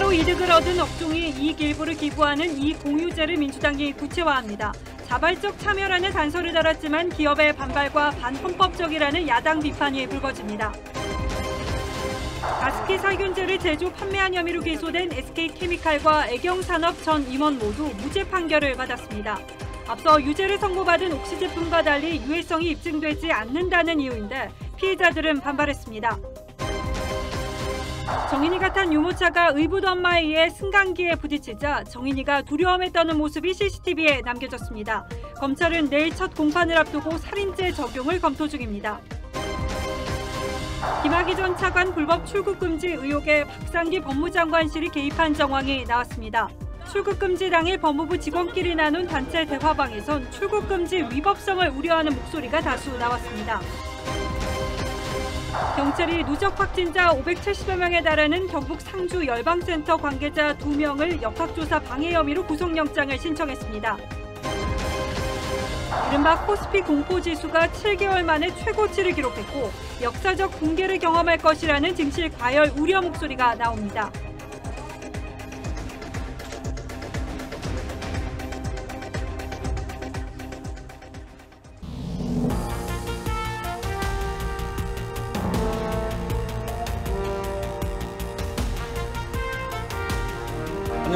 판매로 이득을 얻은 업종이 이익 일부를 기부하는 이익 공유제를 민주당이 구체화합니다. 자발적 참여라는 단서를 달았지만 기업의 반발과 반헌법적이라는 야당 비판이 불거집니다. 가습기 살균제를 제조 판매한 혐의로 기소된 SK케미칼과 애경산업 전 임원 모두 무죄 판결을 받았습니다. 앞서 유죄를 선고받은 옥시 제품과 달리 유해성이 입증되지 않는다는 이유인데 피해자들은 반발했습니다. 정인이가 탄 유모차가 의붓 엄마에 의해 승강기에 부딪히자 정인이가 두려움에 떠는 모습이 CCTV에 남겨졌습니다. 검찰은 내일 첫 공판을 앞두고 살인죄 적용을 검토 중입니다. 김학의 전 차관 불법 출국 금지 의혹에 박상기 법무장관실이 개입한 정황이 나왔습니다. 출국 금지 당일 법무부 직원끼리 나눈 단체 대화방에선 출국 금지 위법성을 우려하는 목소리가 다수 나왔습니다. 경찰이 누적 확진자 570여 명에 달하는 경북 상주 열방센터 관계자 2명을 역학조사 방해 혐의로 구속영장을 신청했습니다. 이른바 코스피 공포지수가 7개월 만에 최고치를 기록했고 역사적 붕괴를 경험할 것이라는 증시 과열 우려 목소리가 나옵니다.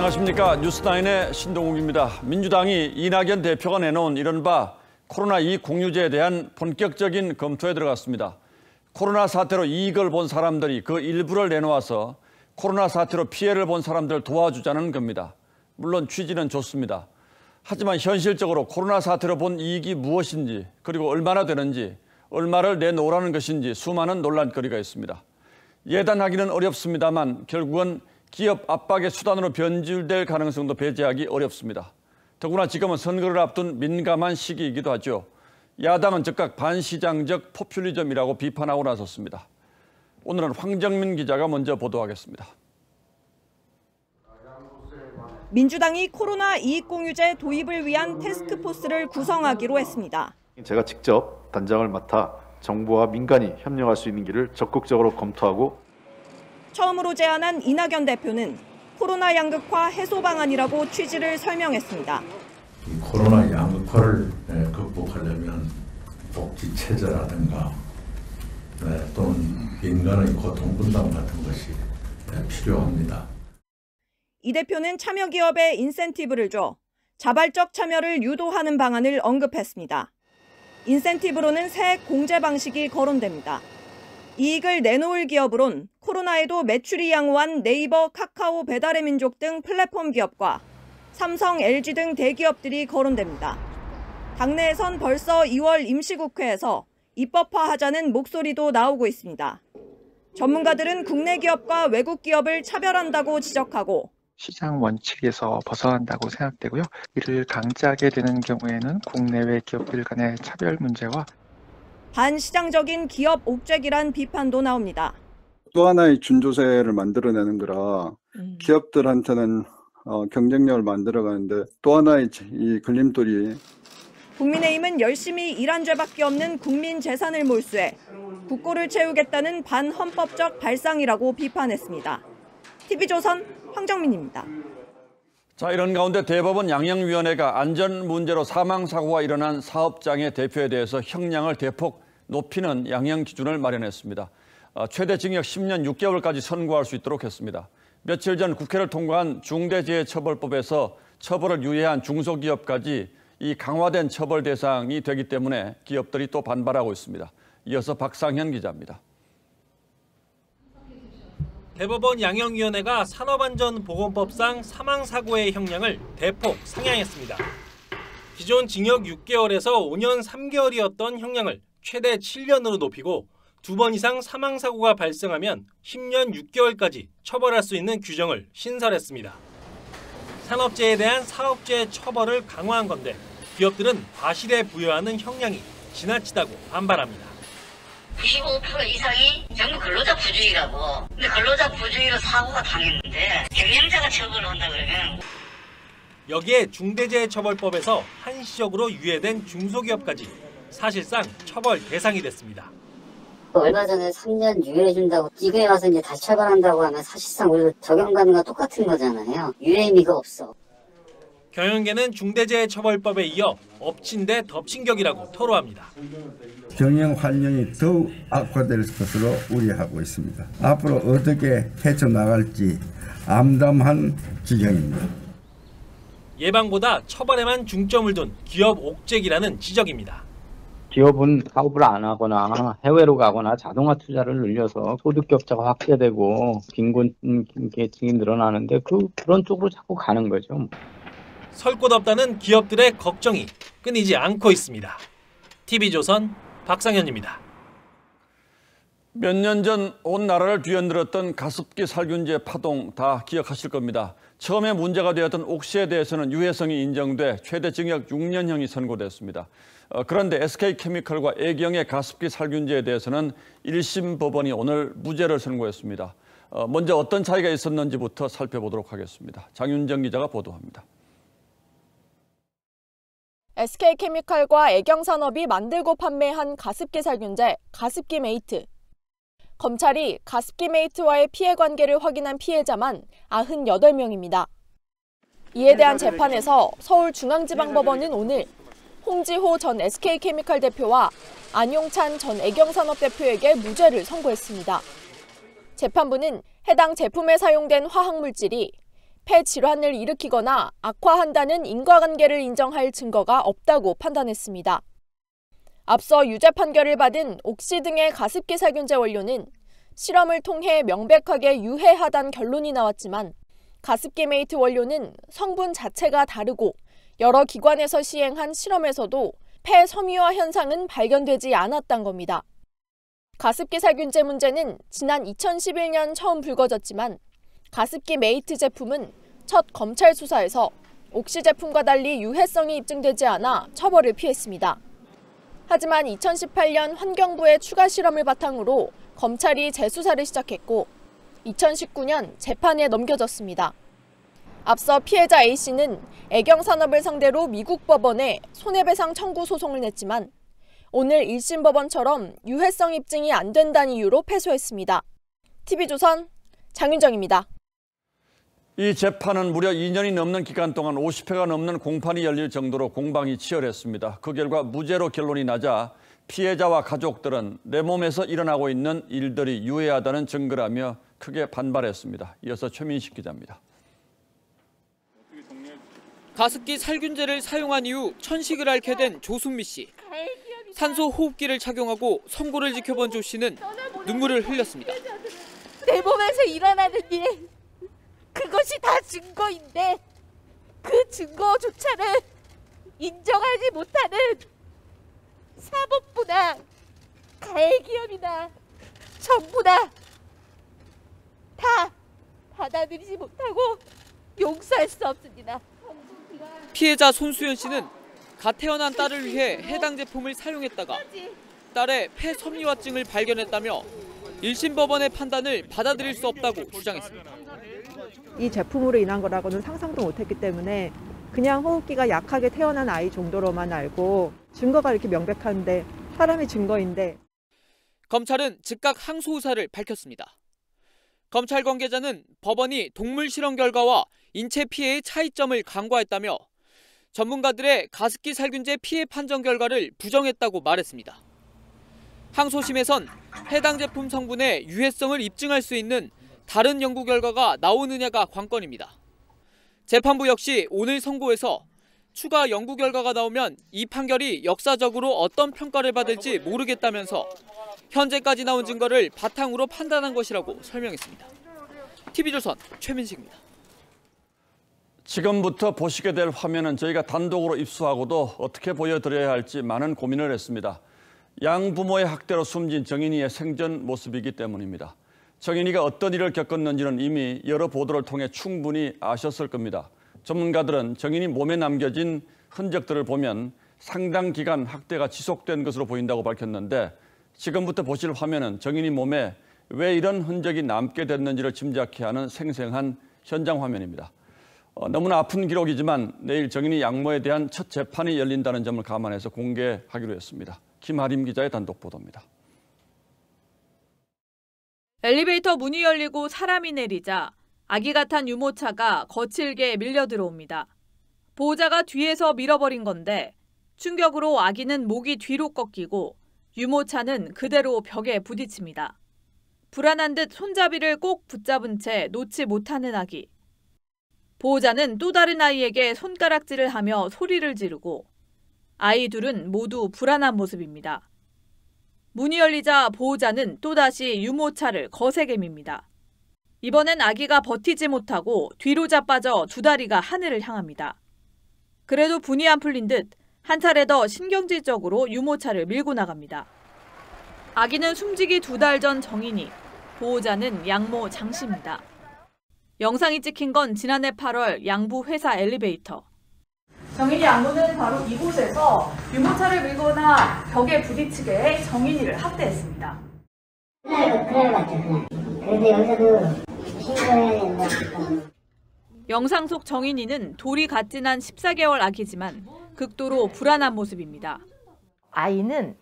안녕하십니까. 뉴스나인의 신동욱입니다. 민주당이 이낙연 대표가 내놓은 이른바 코로나 이익 공유제에 대한 본격적인 검토에 들어갔습니다. 코로나 사태로 이익을 본 사람들이 그 일부를 내놓아서 코로나 사태로 피해를 본 사람들을 도와주자는 겁니다. 물론 취지는 좋습니다. 하지만 현실적으로 코로나 사태로 본 이익이 무엇인지 그리고 얼마나 되는지 얼마를 내놓으라는 것인지 수많은 논란거리가 있습니다. 예단하기는 어렵습니다만 결국은 기업 압박의 수단으로 변질될 가능성도 배제하기 어렵습니다. 더구나 지금은 선거를 앞둔 민감한 시기이기도 하죠. 야당은 즉각 반시장적 포퓰리즘이라고 비판하고 나섰습니다. 오늘은 황정민 기자가 먼저 보도하겠습니다. 민주당이 코로나 이익공유제 도입을 위한 태스크포스를 구성하기로 했습니다. 제가 직접 단장을 맡아 정부와 민간이 협력할 수 있는 길을 적극적으로 검토하고 처음으로 제안한 이낙연 대표는 코로나 양극화 해소 방안이라고 취지를 설명했습니다. 이 코로나 양극화를 극복하려면 복지 체제라든가 또는 민간의 고통 분담 같은 것이 필요합니다. 이 대표는 참여 기업에 인센티브를 줘 자발적 참여를 유도하는 방안을 언급했습니다. 인센티브로는 새 공제 방식이 거론됩니다. 이익을 내놓을 기업으론 코로나에도 매출이 양호한 네이버, 카카오, 배달의 민족 등 플랫폼 기업과 삼성, LG 등 대기업들이 거론됩니다. 당내에선 벌써 2월 임시국회에서 입법화하자는 목소리도 나오고 있습니다. 전문가들은 국내 기업과 외국 기업을 차별한다고 지적하고 시장 원칙에서 벗어난다고 생각되고요. 이를 강제하게 되는 경우에는 국내외 기업들 간의 차별 문제와 반시장적인 기업 옥죄기란 비판도 나옵니다. 또 하나의 준조세를 만들어내는 거라 기업들한테는 경쟁력을 만들어가는데 또 하나의 이 걸림돌이 국민의힘은 열심히 일한 죄밖에 없는 국민 재산을 몰수해 국고를 채우겠다는 반헌법적 발상이라고 비판했습니다. TV조선 황정민입니다. 자, 이런 가운데 대법원 양형위원회가 안전 문제로 사망사고가 일어난 사업장의 대표에 대해서 형량을 대폭 높이는 양형 기준을 마련했습니다. 최대 징역 10년 6개월까지 선고할 수 있도록 했습니다. 며칠 전 국회를 통과한 중대재해처벌법에서 처벌을 유예한 중소기업까지 이 강화된 처벌 대상이 되기 때문에 기업들이 또 반발하고 있습니다. 이어서 박상현 기자입니다. 대법원 양형위원회가 산업안전보건법상 사망사고의 형량을 대폭 상향했습니다. 기존 징역 6개월에서 5년 3개월이었던 형량을 최대 7년으로 높이고 2번 이상 사망사고가 발생하면 10년 6개월까지 처벌할 수 있는 규정을 신설했습니다. 산업재해에 대한 사업재해 처벌을 강화한 건데 기업들은 과실에 부여하는 형량이 지나치다고 반발합니다. 95% 이상이 전부 근로자 부주의라고. 근데 근로자 부주의로 사고가 당했는데 경영자가 처벌을 한다 그러면 여기에 중대재해처벌법에서 한시적으로 유예된 중소기업까지 사실상 처벌 대상이 됐습니다. 얼마 전에 3년 유예해준다고 이거에 와서 이제 다시 처벌한다고 하면 사실상 우리가 적용받는 거 똑같은 거잖아요. 유예 의미가 없어. 경영계는 중대재해처벌법에 이어 엎친 데 덮친 격이라고 토로합니다. 경영 환경이 더욱 악화될 것으로 우려하고 있습니다. 앞으로 어떻게 헤쳐나갈지 암담한 지경입니다. 예방보다 처벌에만 중점을 둔 기업 옥죄기라는 지적입니다. 기업은 사업을 안 하거나 해외로 가거나 자동화 투자를 늘려서 소득 격차가 확대되고 빈곤 계층이 늘어나는데 그런 쪽으로 자꾸 가는 거죠. 설 곳 없다는 기업들의 걱정이 끊이지 않고 있습니다. TV조선 박상현입니다. 몇 년 전 온 나라를 뒤흔들었던 가습기 살균제 파동 다 기억하실 겁니다. 처음에 문제가 되었던 옥시에 대해서는 유해성이 인정돼 최대 징역 6년형이 선고됐습니다. 그런데 SK케미칼과 애경의 가습기 살균제에 대해서는 1심 법원이 오늘 무죄를 선고했습니다. 먼저 어떤 차이가 있었는지부터 살펴보도록 하겠습니다. 장윤정 기자가 보도합니다. SK케미칼과 애경산업이 만들고 판매한 가습기 살균제 가습기 메이트. 검찰이 가습기 메이트와의 피해 관계를 확인한 피해자만 98명입니다. 이에 대한 재판에서 서울중앙지방법원은 오늘 홍지호 전 SK케미칼 대표와 안용찬 전 애경산업 대표에게 무죄를 선고했습니다. 재판부는 해당 제품에 사용된 화학물질이 폐 질환을 일으키거나 악화한다는 인과관계를 인정할 증거가 없다고 판단했습니다. 앞서 유죄 판결을 받은 옥시 등의 가습기 살균제 원료는 실험을 통해 명백하게 유해하다는 결론이 나왔지만 가습기 메이트 원료는 성분 자체가 다르고 여러 기관에서 시행한 실험에서도 폐 섬유화 현상은 발견되지 않았던 겁니다. 가습기 살균제 문제는 지난 2011년 처음 불거졌지만 가습기 메이트 제품은 첫 검찰 수사에서 옥시 제품과 달리 유해성이 입증되지 않아 처벌을 피했습니다. 하지만 2018년 환경부의 추가 실험을 바탕으로 검찰이 재수사를 시작했고 2019년 재판에 넘겨졌습니다. 앞서 피해자 A씨는 애경산업을 상대로 미국 법원에 손해배상 청구 소송을 냈지만 오늘 1심 법원처럼 유해성 입증이 안 된다는 이유로 패소했습니다. TV조선 장윤정입니다. 이 재판은 무려 2년이 넘는 기간 동안 50회가 넘는 공판이 열릴 정도로 공방이 치열했습니다. 그 결과 무죄로 결론이 나자 피해자와 가족들은 내 몸에서 일어나고 있는 일들이 유해하다는 증거라며 크게 반발했습니다. 이어서 최민식 기자입니다. 가습기 살균제를 사용한 이후 천식을 앓게 된 조순미 씨. 산소 호흡기를 착용하고 선고를 지켜본 조 씨는 눈물을 흘렸습니다. 내 몸에서 일어나는 일, 그것이 다 증거인데 그 증거조차를 인정하지 못하는 사법부나 가해기업이나 정부나 다 받아들이지 못하고 용서할 수 없습니다. 피해자 손수연 씨는 갓 태어난 딸을 위해 해당 제품을 사용했다가 딸의 폐섬유화증을 발견했다며 1심 법원의 판단을 받아들일 수 없다고 주장했습니다. 이 제품으로 인한 거라고는 상상도 못했기 때문에 그냥 호흡기가 약하게 태어난 아이 정도로만 알고 증거가 이렇게 명백한데 사람의 증거인데. 검찰은 즉각 항소 의사를 밝혔습니다. 검찰 관계자는 법원이 동물 실험 결과와 인체 피해의 차이점을 간과했다며 전문가들의 가습기 살균제 피해 판정 결과를 부정했다고 말했습니다. 항소심에선 해당 제품 성분의 유해성을 입증할 수 있는 다른 연구 결과가 나오느냐가 관건입니다. 재판부 역시 오늘 선고에서 추가 연구 결과가 나오면 이 판결이 역사적으로 어떤 평가를 받을지 모르겠다면서 현재까지 나온 증거를 바탕으로 판단한 것이라고 설명했습니다. TV조선 최민식입니다. 지금부터 보시게 될 화면은 저희가 단독으로 입수하고도 어떻게 보여드려야 할지 많은 고민을 했습니다. 양부모의 학대로 숨진 정인이의 생전 모습이기 때문입니다. 정인이가 어떤 일을 겪었는지는 이미 여러 보도를 통해 충분히 아셨을 겁니다. 전문가들은 정인이 몸에 남겨진 흔적들을 보면 상당 기간 학대가 지속된 것으로 보인다고 밝혔는데 지금부터 보실 화면은 정인이 몸에 왜 이런 흔적이 남게 됐는지를 짐작케 하는 생생한 현장 화면입니다. 너무나 아픈 기록이지만 내일 정인이 양모에 대한 첫 재판이 열린다는 점을 감안해서 공개하기로 했습니다. 김하림 기자의 단독 보도입니다. 엘리베이터 문이 열리고 사람이 내리자 아기가 탄 유모차가 거칠게 밀려 들어옵니다. 보호자가 뒤에서 밀어버린 건데 충격으로 아기는 목이 뒤로 꺾이고 유모차는 그대로 벽에 부딪힙니다. 불안한 듯 손잡이를 꼭 붙잡은 채 놓지 못하는 아기. 보호자는 또 다른 아이에게 손가락질을 하며 소리를 지르고 아이 둘은 모두 불안한 모습입니다. 문이 열리자 보호자는 또다시 유모차를 거세게 밉니다. 이번엔 아기가 버티지 못하고 뒤로 자빠져 두 다리가 하늘을 향합니다. 그래도 분이 안 풀린 듯 한 차례 더 신경질적으로 유모차를 밀고 나갑니다. 아기는 숨지기 2달 전 정인이, 보호자는 양모 장 씨입니다. 영상이 찍힌 건 지난해 8월 양부 회사 엘리베이터. 정인이 양모는 바로 이곳에서 유모차를 밀거나 벽에 부딪히게 해 정인이를 학대했습니다. 그날 같죠, 그날. 그런데 여기서도 신고해야 된다. 영상 속 정인이는 돌이 갓 지난 14개월 아기지만 극도로 불안한 모습입니다. 아이는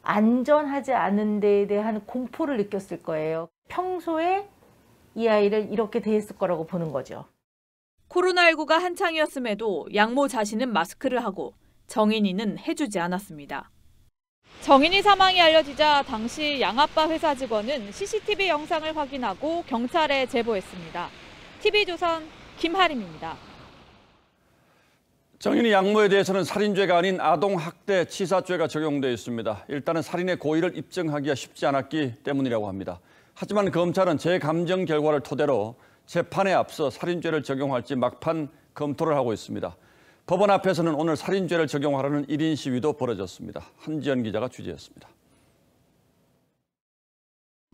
안전하지 않은 데에 대한 공포를 느꼈을 거예요. 평소에 이 아이를 이렇게 대했을 거라고 보는 거죠. 코로나19가 한창이었음에도 양모 자신은 마스크를 하고 정인이는 해주지 않았습니다. 정인이 사망이 알려지자 당시 양아빠 회사 직원은 CCTV 영상을 확인하고 경찰에 제보했습니다. TV조선 김하림입니다. 정인이 양모에 대해서는 살인죄가 아닌 아동학대 치사죄가 적용돼 있습니다. 일단은 살인의 고의를 입증하기가 쉽지 않았기 때문이라고 합니다. 하지만 검찰은 재감정 결과를 토대로 재판에 앞서 살인죄를 적용할지 막판 검토를 하고 있습니다. 법원 앞에서는 오늘 살인죄를 적용하라는 1인 시위도 벌어졌습니다. 한지연 기자가 취재했습니다.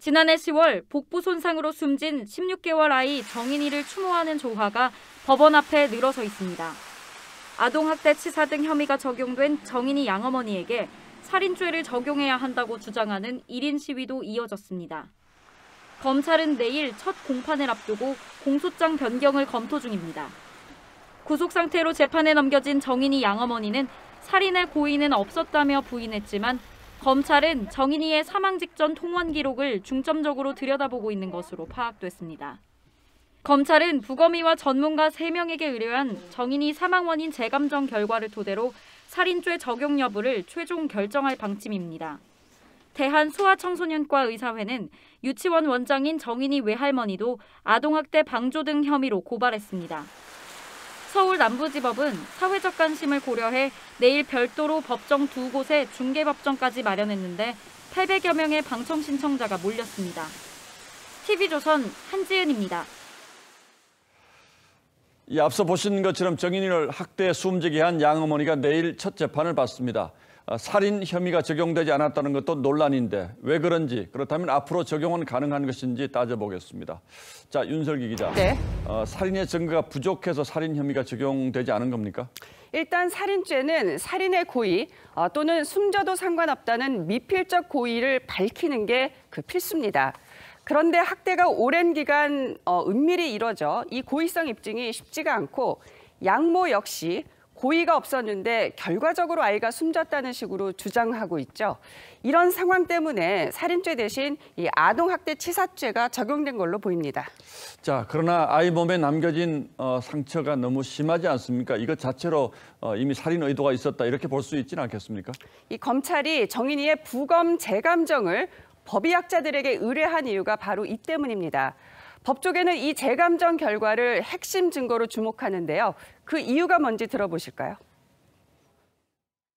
지난해 10월 복부 손상으로 숨진 16개월 아이 정인이를 추모하는 조화가 법원 앞에 늘어서 있습니다. 아동학대 치사 등 혐의가 적용된 정인이 양어머니에게 살인죄를 적용해야 한다고 주장하는 1인 시위도 이어졌습니다. 검찰은 내일 첫 공판을 앞두고 공소장 변경을 검토 중입니다. 구속 상태로 재판에 넘겨진 정인이 양어머니는 살인의 고의는 없었다며 부인했지만 검찰은 정인이의 사망 직전 통원 기록을 중점적으로 들여다보고 있는 것으로 파악됐습니다. 검찰은 부검의와 전문가 3명에게 의뢰한 정인이 사망 원인 재감정 결과를 토대로 살인죄 적용 여부를 최종 결정할 방침입니다. 대한소아청소년과 의사회는 유치원 원장인 정인이 외할머니도 아동학대 방조 등 혐의로 고발했습니다. 서울 남부지법은 사회적 관심을 고려해 내일 별도로 법정 2곳에 중개법정까지 마련했는데 800여 명의 방청 신청자가 몰렸습니다. TV조선 한지은입니다. 앞서 보신 것처럼 정인이를 학대해 숨지게 한 양어머니가 내일 첫 재판을 받습니다. 살인 혐의가 적용되지 않았다는 것도 논란인데 왜 그런지, 그렇다면 앞으로 적용은 가능한 것인지 따져보겠습니다. 자, 윤설기 기자. 네. 살인의 증거가 부족해서 살인 혐의가 적용되지 않은 겁니까? 일단 살인죄는 살인의 고의 또는 숨져도 상관없다는 미필적 고의를 밝히는 게 필수입니다. 그런데 학대가 오랜 기간 은밀히 이뤄져 이 고의성 입증이 쉽지가 않고 양모 역시 고의가 없었는데 결과적으로 아이가 숨졌다는 식으로 주장하고 있죠. 이런 상황 때문에 살인죄 대신 이 아동학대 치사죄가 적용된 걸로 보입니다. 자, 그러나 아이 몸에 남겨진 상처가 너무 심하지 않습니까? 이것 자체로 이미 살인 의도가 있었다 이렇게 볼 수 있지는 않겠습니까? 이 검찰이 정인이의 부검 재감정을 법의학자들에게 의뢰한 이유가 바로 이 때문입니다. 법조계는 이 재감정 결과를 핵심 증거로 주목하는데요. 그 이유가 뭔지 들어보실까요?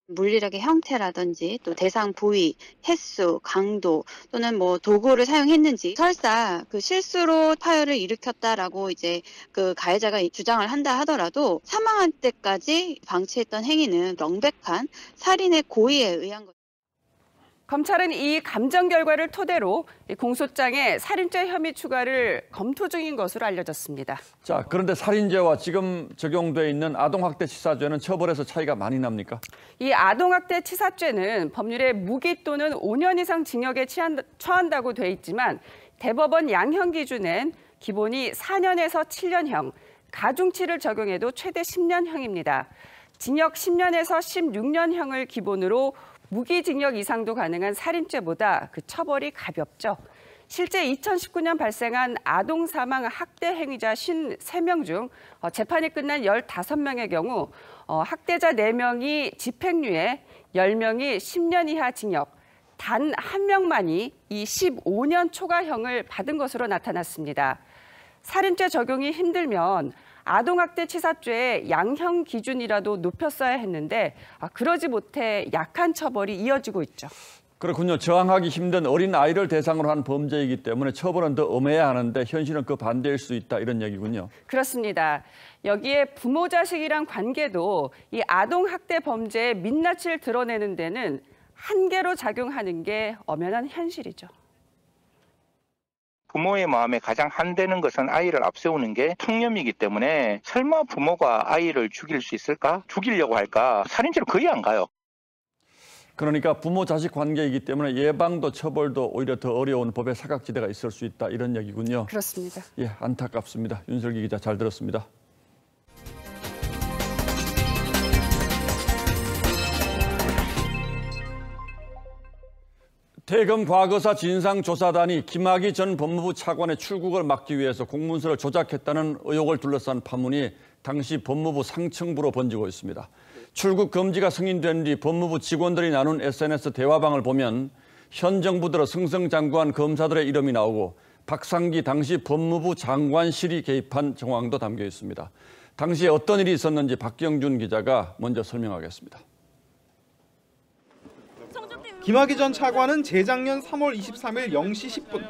물리력의 형태라든지 또 대상 부위, 횟수, 강도 또는 도구를 사용했는지 설사 실수로 파열을 일으켰다라고 이제 가해자가 주장을 한다 하더라도 사망할 때까지 방치했던 행위는 명백한 살인의 고의에 의한 것. 검찰은 이 감정 결과를 토대로 공소장에 살인죄 혐의 추가를 검토 중인 것으로 알려졌습니다. 자, 그런데 살인죄와 지금 적용돼 있는 아동학대 치사죄는 처벌에서 차이가 많이 납니까? 이 아동학대 치사죄는 법률에 무기 또는 5년 이상 징역에 처한다고 돼 있지만 대법원 양형 기준엔 기본이 4년에서 7년형, 가중치를 적용해도 최대 10년형입니다. 징역 10년에서 16년형을 기본으로 무기징역 이상도 가능한 살인죄보다 처벌이 가볍죠. 실제 2019년 발생한 아동 사망 학대 행위자 53명 중 재판이 끝난 15명의 경우 학대자 4명이 집행유예, 10명이 10년 이하 징역, 단 1명만이 이 15년 초과형을 받은 것으로 나타났습니다. 살인죄 적용이 힘들면 아동학대치사죄의 양형 기준이라도 높였어야 했는데 그러지 못해 약한 처벌이 이어지고 있죠. 그렇군요. 저항하기 힘든 어린 아이를 대상으로 한 범죄이기 때문에 처벌은 더 엄해야 하는데 현실은 그 반대일 수 있다 이런 얘기군요. 그렇습니다. 여기에 부모 자식이란 관계도 이 아동학대 범죄의 민낯을 드러내는 데는 한계로 작용하는 게 엄연한 현실이죠. 부모의 마음에 가장 한되는 것은 아이를 앞세우는 게 통념이기 때문에 설마 부모가 아이를 죽일 수 있을까? 죽이려고 할까? 살인죄로 거의 안 가요. 그러니까 부모 자식 관계이기 때문에 예방도 처벌도 오히려 더 어려운 법의 사각지대가 있을 수 있다 이런 얘기군요. 그렇습니다. 예, 안타깝습니다. 윤슬기 기자 잘 들었습니다. 대검 과거사 진상조사단이 김학의 전 법무부 차관의 출국을 막기 위해서 공문서를 조작했다는 의혹을 둘러싼 파문이 당시 법무부 상층부로 번지고 있습니다. 출국 금지가 승인된 뒤 법무부 직원들이 나눈 SNS 대화방을 보면 현 정부 들어 승승장구한 검사들의 이름이 나오고 박상기 당시 법무부 장관실이 개입한 정황도 담겨 있습니다. 당시에 어떤 일이 있었는지 박경준 기자가 먼저 설명하겠습니다. 김학의 전 차관은 재작년 3월 23일 0시 10분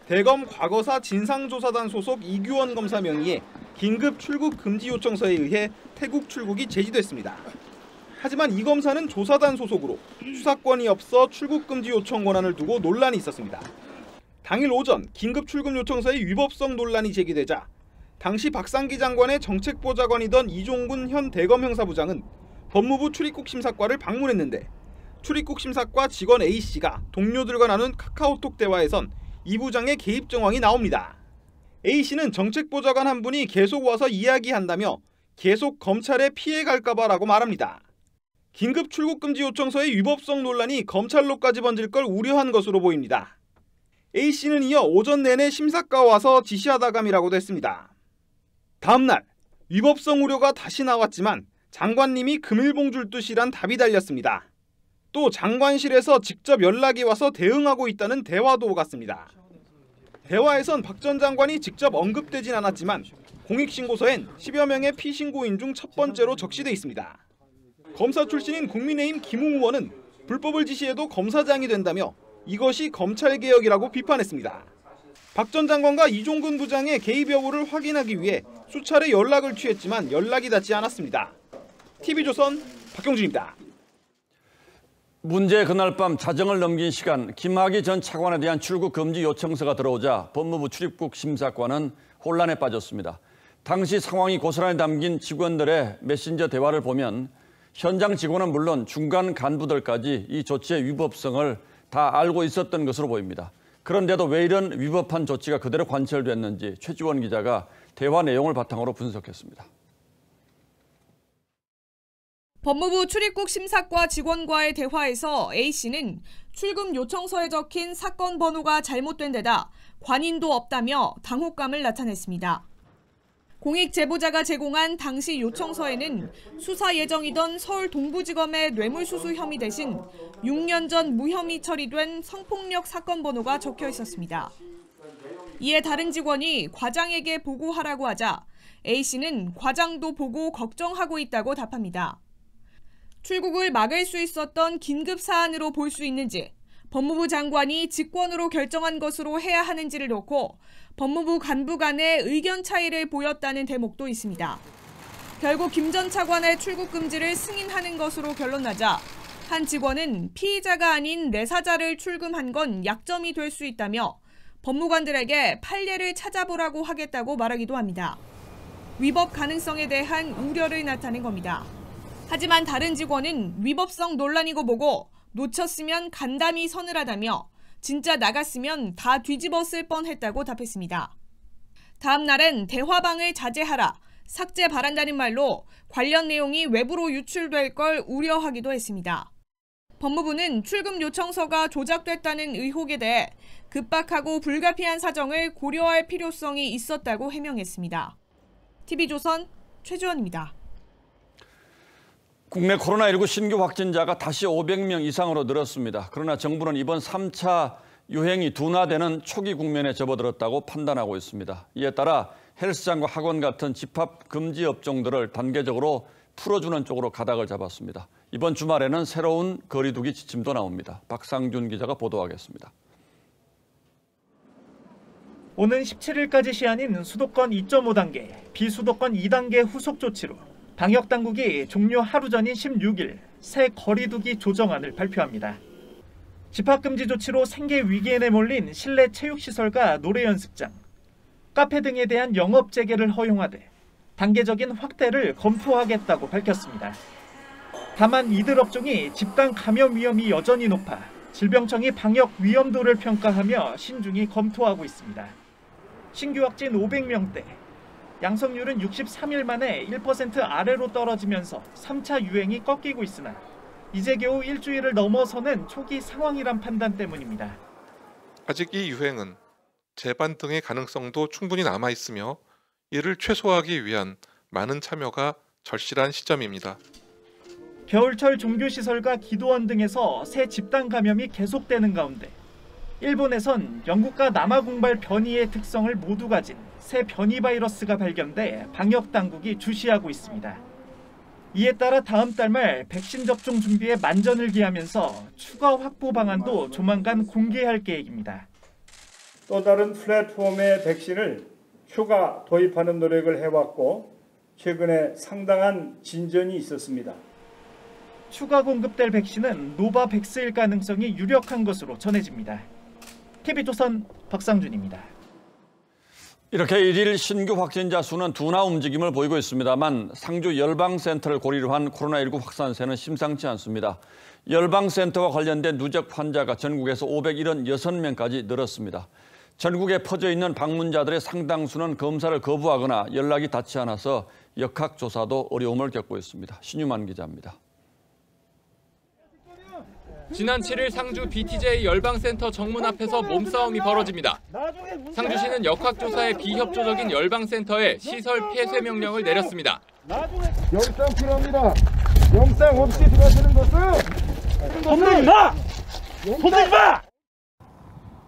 대검 과거사 진상조사단 소속 이규원 검사 명의의 긴급 출국 금지 요청서에 의해 태국 출국이 제지됐습니다. 하지만 이 검사는 조사단 소속으로 수사권이 없어 출국 금지 요청 권한을 두고 논란이 있었습니다. 당일 오전 긴급 출국 요청서의 위법성 논란이 제기되자 당시 박상기 장관의 정책보좌관이던 이종군 현 대검 형사부장은 법무부 출입국 심사과를 방문했는데 출입국 심사과 직원 A씨가 동료들과 나눈 카카오톡 대화에선 이 부장의 개입 정황이 나옵니다. A씨는 정책보좌관 한 분이 계속 와서 이야기한다며 계속 검찰에 피해갈까 봐라고 말합니다. 긴급 출국금지 요청서의 위법성 논란이 검찰로까지 번질 걸 우려한 것으로 보입니다. A씨는 이어 오전 내내 심사과 와서 지시하다감이라고도 했습니다. 다음 날 위법성 우려가 다시 나왔지만 장관님이 금일봉줄 듯이란 답이 달렸습니다. 또 장관실에서 직접 연락이 와서 대응하고 있다는 대화도 오갔습니다. 대화에선 박 전 장관이 직접 언급되진 않았지만 공익신고서엔 10여 명의 피신고인 중 첫 번째로 적시돼 있습니다. 검사 출신인 국민의힘 김웅 의원은 불법을 지시해도 검사장이 된다며 이것이 검찰개혁이라고 비판했습니다. 박 전 장관과 이종근 부장의 개입 여부를 확인하기 위해 수차례 연락을 취했지만 연락이 닿지 않았습니다. TV조선 박경준입니다. 문제 그날 밤 자정을 넘긴 시간 김학의 전 차관에 대한 출국 금지 요청서가 들어오자 법무부 출입국 심사관은 혼란에 빠졌습니다. 당시 상황이 고스란히 담긴 직원들의 메신저 대화를 보면 현장 직원은 물론 중간 간부들까지 이 조치의 위법성을 다 알고 있었던 것으로 보입니다. 그런데도 왜 이런 위법한 조치가 그대로 관철됐는지 최지원 기자가 대화 내용을 바탕으로 분석했습니다. 법무부 출입국 심사과 직원과의 대화에서 A씨는 출금 요청서에 적힌 사건 번호가 잘못된 데다 관인도 없다며 당혹감을 나타냈습니다. 공익 제보자가 제공한 당시 요청서에는 수사 예정이던 서울 동부지검의 뇌물수수 혐의 대신 6년 전 무혐의 처리된 성폭력 사건 번호가 적혀 있었습니다. 이에 다른 직원이 과장에게 보고하라고 하자 A씨는 과장도 보고 걱정하고 있다고 답합니다. 출국을 막을 수 있었던 긴급 사안으로 볼 수 있는지, 법무부 장관이 직권으로 결정한 것으로 해야 하는지를 놓고 법무부 간부 간의 의견 차이를 보였다는 대목도 있습니다. 결국 김 전 차관의 출국 금지를 승인하는 것으로 결론나자 한 직원은 피의자가 아닌 내사자를 출금한 건 약점이 될 수 있다며 법무관들에게 판례를 찾아보라고 하겠다고 말하기도 합니다. 위법 가능성에 대한 우려를 나타낸 겁니다. 하지만 다른 직원은 위법성 논란이고 뭐고 놓쳤으면 간담이 서늘하다며 진짜 나갔으면 다 뒤집었을 뻔했다고 답했습니다. 다음 날엔 대화방을 자제하라, 삭제 바란다는 말로 관련 내용이 외부로 유출될 걸 우려하기도 했습니다. 법무부는 출금 요청서가 조작됐다는 의혹에 대해 급박하고 불가피한 사정을 고려할 필요성이 있었다고 해명했습니다. TV조선 최주원입니다. 국내 코로나19 신규 확진자가 다시 500명 이상으로 늘었습니다. 그러나 정부는 이번 3차 유행이 둔화되는 초기 국면에 접어들었다고 판단하고 있습니다. 이에 따라 헬스장과 학원 같은 집합 금지 업종들을 단계적으로 풀어주는 쪽으로 가닥을 잡았습니다. 이번 주말에는 새로운 거리두기 지침도 나옵니다. 박상준 기자가 보도하겠습니다. 오는 17일까지 시한인 수도권 2.5단계, 비수도권 2단계 후속 조치로 방역당국이 종료 하루 전인 16일 새 거리두기 조정안을 발표합니다. 집합금지 조치로 생계 위기에 내몰린 실내 체육시설과 노래연습장, 카페 등에 대한 영업 재개를 허용하되 단계적인 확대를 검토하겠다고 밝혔습니다. 다만 이들 업종이 집단 감염 위험이 여전히 높아 질병청이 방역 위험도를 평가하며 신중히 검토하고 있습니다. 신규 확진 500명대, 양성률은 63일 만에 1% 아래로 떨어지면서 3차 유행이 꺾이고 있으나 이제 겨우 일주일을 넘어서는 초기 상황이란 판단 때문입니다. 아직 이 유행은 재반등의 가능성도 충분히 남아있으며 이를 최소화하기 위한 많은 참여가 절실한 시점입니다. 겨울철 종교시설과 기도원 등에서 새 집단 감염이 계속되는 가운데 일본에선 영국과 남아공발 변이의 특성을 모두 가진 새 변이 바이러스가 발견돼 방역당국이 주시하고 있습니다. 이에 따라 다음 달 말 백신 접종 준비에 만전을 기하면서 추가 확보 방안도 조만간 공개할 계획입니다. 또 다른 플랫폼의 백신을 추가 도입하는 노력을 해왔고 최근에 상당한 진전이 있었습니다. 추가 공급될 백신은 노바백스일 가능성이 유력한 것으로 전해집니다. TV조선 박상준입니다. 이렇게 일일 신규 확진자 수는 둔화 움직임을 보이고 있습니다만 상주 열방센터를 고리로 한 코로나19 확산세는 심상치 않습니다. 열방센터와 관련된 누적 환자가 전국에서 576명까지 늘었습니다. 전국에 퍼져 있는 방문자들의 상당수는 검사를 거부하거나 연락이 닿지 않아서 역학조사도 어려움을 겪고 있습니다. 신유만 기자입니다. 지난 7일 상주 BTJ 열방센터 정문 앞에서 몸싸움이 벌어집니다. 상주시는 역학조사에 비협조적인 열방센터에 시설 폐쇄 명령을 내렸습니다. 영상 필요합니다. 영상 없이 들어가시는 것은 손대지 마! 손대지 마!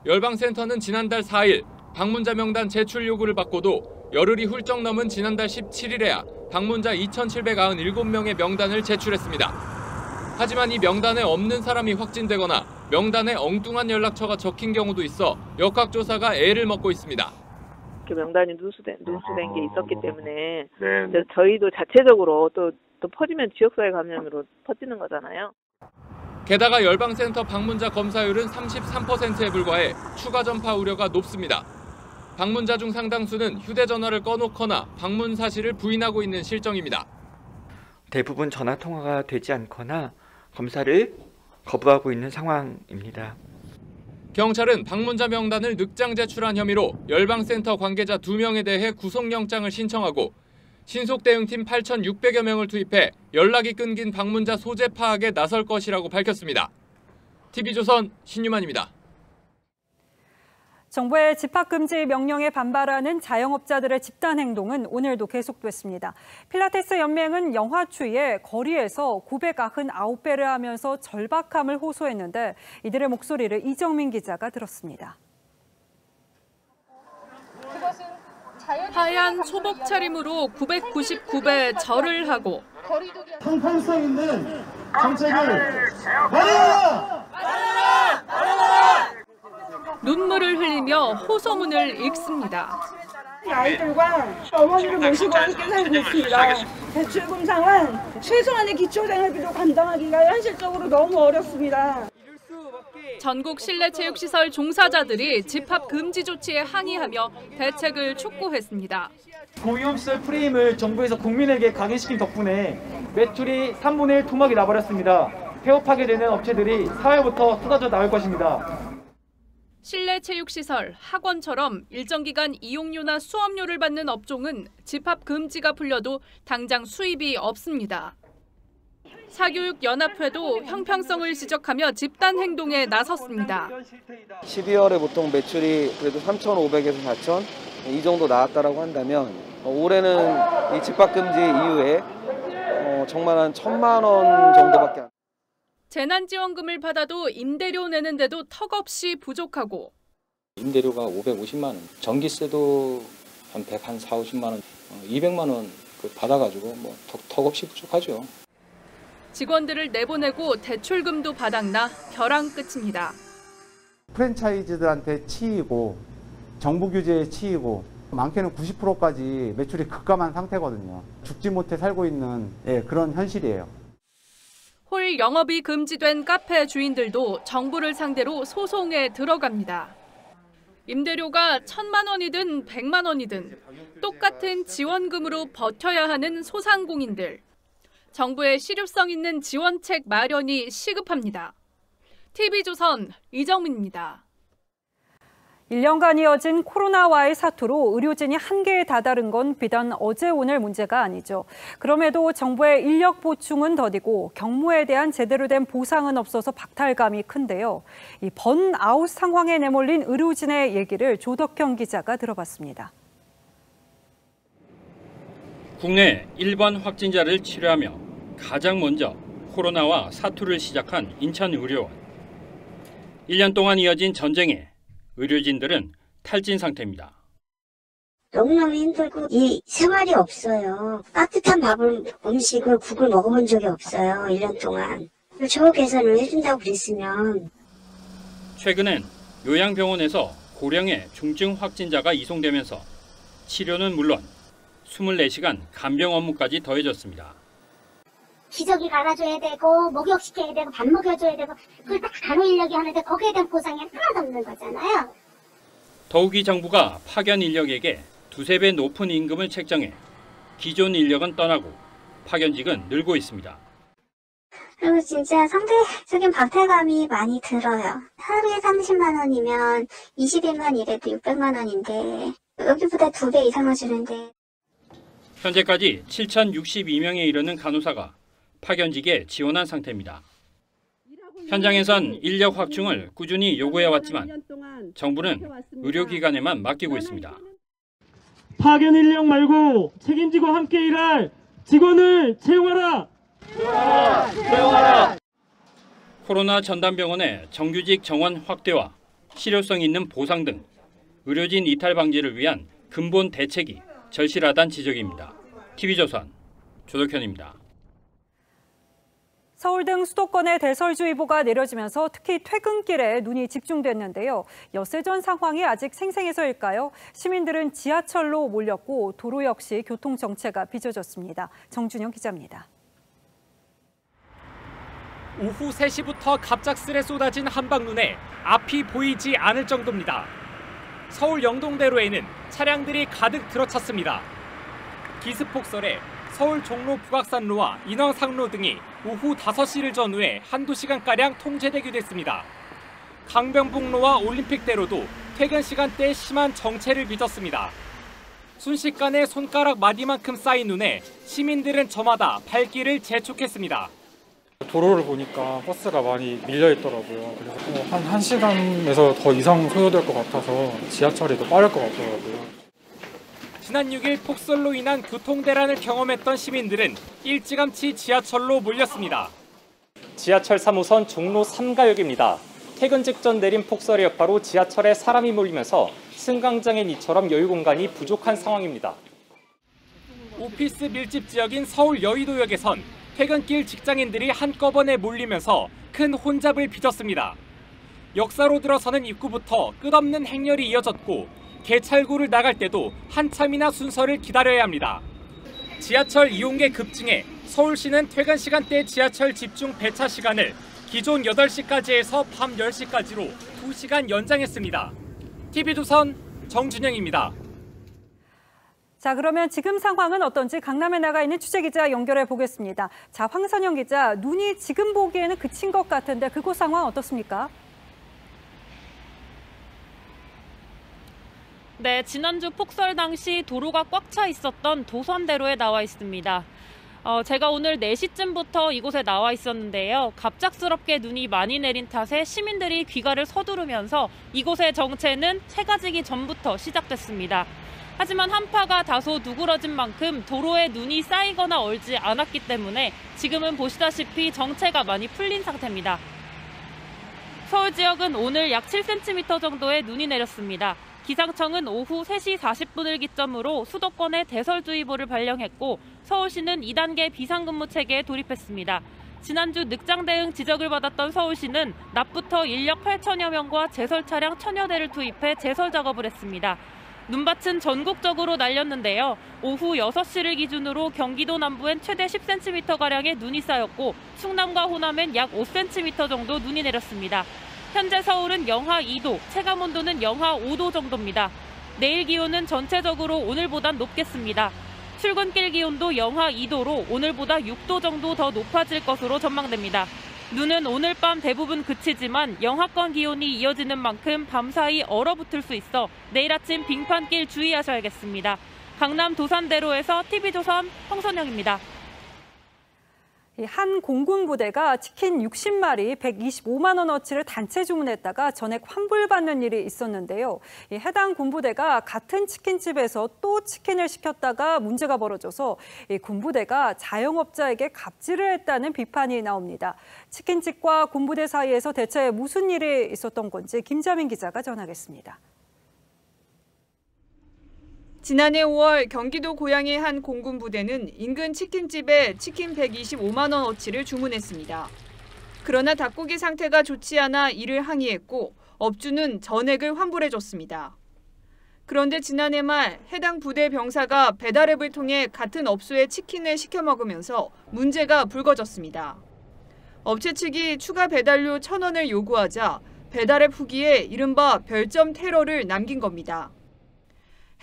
열방센터는 지난달 4일 방문자 명단 제출 요구를 받고도 열흘이 훌쩍 넘은 지난달 17일에야 방문자 2,797명의 명단을 제출했습니다. 하지만 이 명단에 없는 사람이 확진되거나 명단에 엉뚱한 연락처가 적힌 경우도 있어 역학조사가 애를 먹고 있습니다. 명단이 누수된 게 있었기 때문에 저희도 자체적으로 또 퍼지면 지역사회 감염으로 퍼지는 거잖아요. 게다가 열방센터 방문자 검사율은 33%에 불과해 추가 전파 우려가 높습니다. 방문자 중 상당수는 휴대전화를 꺼놓거나 방문 사실을 부인하고 있는 실정입니다. 대부분 전화 통화가 되지 않거나 검사를 거부하고 있는 상황입니다. 경찰은 방문자 명단을 늑장 제출한 혐의로 열방센터 관계자 2명에 대해 구속영장을 신청하고 신속대응팀 8,600여 명을 투입해 연락이 끊긴 방문자 소재 파악에 나설 것이라고 밝혔습니다. TV조선 신유만입니다. 정부의 집합금지 명령에 반발하는 자영업자들의 집단행동은 오늘도 계속됐습니다. 필라테스 연맹은 영하 추위에 거리에서 999배를 하면서 절박함을 호소했는데 이들의 목소리를 이정민 기자가 들었습니다. 하얀 초복 차림으로 999배 절을 하고 형평성 있는 정책을 마련하라! 눈물을 흘리며 호소문을 읽습니다. 아이들과 어머니를 모시고 함께 살고 있습니다. 대출금상은 최소한의 기초생활비도 감당하기가 현실적으로 너무 어렵습니다. 전국 실내체육시설 종사자들이 집합금지 조치에 항의하며 대책을 촉구했습니다. 고위험시설 프레임을 정부에서 국민에게 각인시킨 덕분에 매출이 3분의 1 토막이 나버렸습니다. 폐업하게 되는 업체들이 사회부터 쏟아져 나올 것입니다. 실내체육시설, 학원처럼 일정 기간 이용료나 수업료를 받는 업종은 집합금지가 풀려도 당장 수입이 없습니다. 사교육연합회도 형평성을 지적하며 집단 행동에 나섰습니다. 12월에 보통 매출이 그래도 3,500에서 4,000 이 정도 나왔다라고 한다면 올해는 이 집합금지 이후에 정말 한 1,000만 원 정도밖에 안. 재난지원금을 받아도 임대료 내는데도 턱없이 부족하고 임대료가 550만 원, 전기세도 한 140, 50만 원, 200만 원 받아가지고 뭐 턱없이 부족하죠. 직원들을 내보내고 대출금도 바닥나 벼랑 끝입니다. 프랜차이즈들한테 치이고 정부 규제에 치이고 많게는 90%까지 매출이 급감한 상태거든요. 죽지 못해 살고 있는 그런 현실이에요. 홀 영업이 금지된 카페 주인들도 정부를 상대로 소송에 들어갑니다. 임대료가 1,000만 원이든 100만 원이든 똑같은 지원금으로 버텨야 하는 소상공인들. 정부의 실효성 있는 지원책 마련이 시급합니다. TV조선 이정민입니다. 1년간 이어진 코로나와의 사투로 의료진이 한계에 다다른 건 비단 어제 오늘 문제가 아니죠. 그럼에도 정부의 인력 보충은 더디고 경무에 대한 제대로 된 보상은 없어서 박탈감이 큰데요. 이 번아웃 상황에 내몰린 의료진의 얘기를 조덕형 기자가 들어봤습니다. 국내 1번 확진자를 치료하며 가장 먼저 코로나와 사투를 시작한 인천의료원. 1년 동안 이어진 전쟁에 의료진들은 탈진 상태입니다. 너무너무 힘들고 이 생활이 없어요. 따뜻한 음식을 국을 먹어본 적이 없어요. 1년 동안. 처우 개선을 해준다고 그랬으면. 최근엔 요양병원에서 고령의 중증 확진자가 이송되면서 치료는 물론 24시간 간병 업무까지 더해졌습니다. 기저귀 갈아줘야 되고 목욕시켜야 되고 밥 먹여줘야 되고 그걸 딱 간호인력이 하는데 거기에 대한 보상이 하나도 없는 거잖아요. 더욱이 정부가 파견 인력에게 2~3배 높은 임금을 책정해 기존 인력은 떠나고 파견직은 늘고 있습니다. 그리고 진짜 상대적인 박탈감이 많이 들어요. 하루에 30만 원이면 20일만 일해도 600만 원인데 여기보다 2배 이상을 주는데. 현재까지 7,062명에 이르는 간호사가 파견직에 지원한 상태입니다. 현장에선 인력 확충을 꾸준히 요구해왔지만 정부는 의료기관에만 맡기고 있습니다. 파견 인력 말고 책임지고 함께 일할 직원을 채용하라! 채용하라! 코로나 전담병원의 정규직 정원 확대와 실효성 있는 보상 등 의료진 이탈 방지를 위한 근본 대책이 절실하다는 지적입니다. TV조선 조덕현입니다. 서울 등 수도권에 대설주의보가 내려지면서 특히 퇴근길에 눈이 집중됐는데요. 엿새 전 상황이 아직 생생해서일까요? 시민들은 지하철로 몰렸고 도로 역시 교통정체가 빚어졌습니다. 정준영 기자입니다. 오후 3시부터 갑작스레 쏟아진 한방눈에 앞이 보이지 않을 정도입니다. 서울 영동대로에는 차량들이 가득 들어찼습니다. 기습폭설에 서울 종로 북악산로와 인왕상로 등이 오후 5시를 전후해 한두 시간가량 통제되기도 했습니다. 강변북로와 올림픽대로도 퇴근 시간대에 심한 정체를 빚었습니다. 순식간에 손가락 마디만큼 쌓인 눈에 시민들은 저마다 발길을 재촉했습니다. 도로를 보니까 버스가 많이 밀려 있더라고요. 그래서 한 1시간에서 더 이상 소요될 것 같아서 지하철이 더 빠를 것 같더라고요. 지난 6일 폭설로 인한 교통대란을 경험했던 시민들은 일찌감치 지하철로 몰렸습니다. 지하철 3호선 종로 3가역입니다. 퇴근 직전 내린 폭설의 여파로 지하철에 사람이 몰리면서 승강장의 이처럼 여유 공간이 부족한 상황입니다. 오피스 밀집 지역인 서울 여의도역에선 퇴근길 직장인들이 한꺼번에 몰리면서 큰 혼잡을 빚었습니다. 역사로 들어서는 입구부터 끝없는 행렬이 이어졌고 개찰구를 나갈 때도 한참이나 순서를 기다려야 합니다. 지하철 이용객 급증에 서울시는 퇴근 시간대 지하철 집중 배차 시간을 기존 8시까지 해서 밤 10시까지로 2시간 연장했습니다. TV조선 정준영입니다. 자, 그러면 지금 상황은 어떤지 강남에 나가 있는 취재기자 연결해 보겠습니다. 자, 황선영 기자, 눈이 지금 보기에는 그친 것 같은데 그곳 상황 어떻습니까? 네, 지난주 폭설 당시 도로가 꽉 차 있었던 도선대로에 나와 있습니다. 제가 오늘 4시쯤부터 이곳에 나와 있었는데요. 갑작스럽게 눈이 많이 내린 탓에 시민들이 귀가를 서두르면서 이곳의 정체는 해가 지기 전부터 시작됐습니다. 하지만 한파가 다소 누그러진 만큼 도로에 눈이 쌓이거나 얼지 않았기 때문에 지금은 보시다시피 정체가 많이 풀린 상태입니다. 서울 지역은 오늘 약 7cm 정도의 눈이 내렸습니다. 기상청은 오후 3시 40분을 기점으로 수도권에 대설주의보를 발령했고 서울시는 2단계 비상근무 체계에 돌입했습니다. 지난주 늑장 대응 지적을 받았던 서울시는 낮부터 인력 8천여 명과 제설 차량 1000여 대를 투입해 제설 작업을 했습니다. 눈밭은 전국적으로 날렸는데요. 오후 6시를 기준으로 경기도 남부엔 최대 10cm가량의 눈이 쌓였고 충남과 호남엔 약 5cm 정도 눈이 내렸습니다. 현재 서울은 영하 2도, 체감온도는 영하 5도 정도입니다. 내일 기온은 전체적으로 오늘보단 높겠습니다. 출근길 기온도 영하 2도로 오늘보다 6도 정도 더 높아질 것으로 전망됩니다. 눈은 오늘 밤 대부분 그치지만 영하권 기온이 이어지는 만큼 밤사이 얼어붙을 수 있어 내일 아침 빙판길 주의하셔야겠습니다. 강남 도산대로에서 TV조선 홍선영입니다. 한 공군 부대가 치킨 60마리 125만 원어치를 단체 주문했다가 전액 환불받는 일이 있었는데요. 해당 군부대가 같은 치킨집에서 또 치킨을 시켰다가 문제가 벌어져서 군부대가 자영업자에게 갑질을 했다는 비판이 나옵니다. 치킨집과 군부대 사이에서 대체 무슨 일이 있었던 건지 김자민 기자가 전하겠습니다. 지난해 5월 경기도 고양의 한 공군부대는 인근 치킨집에 치킨 125만 원어치를 주문했습니다. 그러나 닭고기 상태가 좋지 않아 이를 항의했고 업주는 전액을 환불해줬습니다. 그런데 지난해 말 해당 부대 병사가 배달앱을 통해 같은 업소에 치킨을 시켜 먹으면서 문제가 불거졌습니다. 업체 측이 추가 배달료 1,000원을 요구하자 배달앱 후기에 이른바 별점 테러를 남긴 겁니다.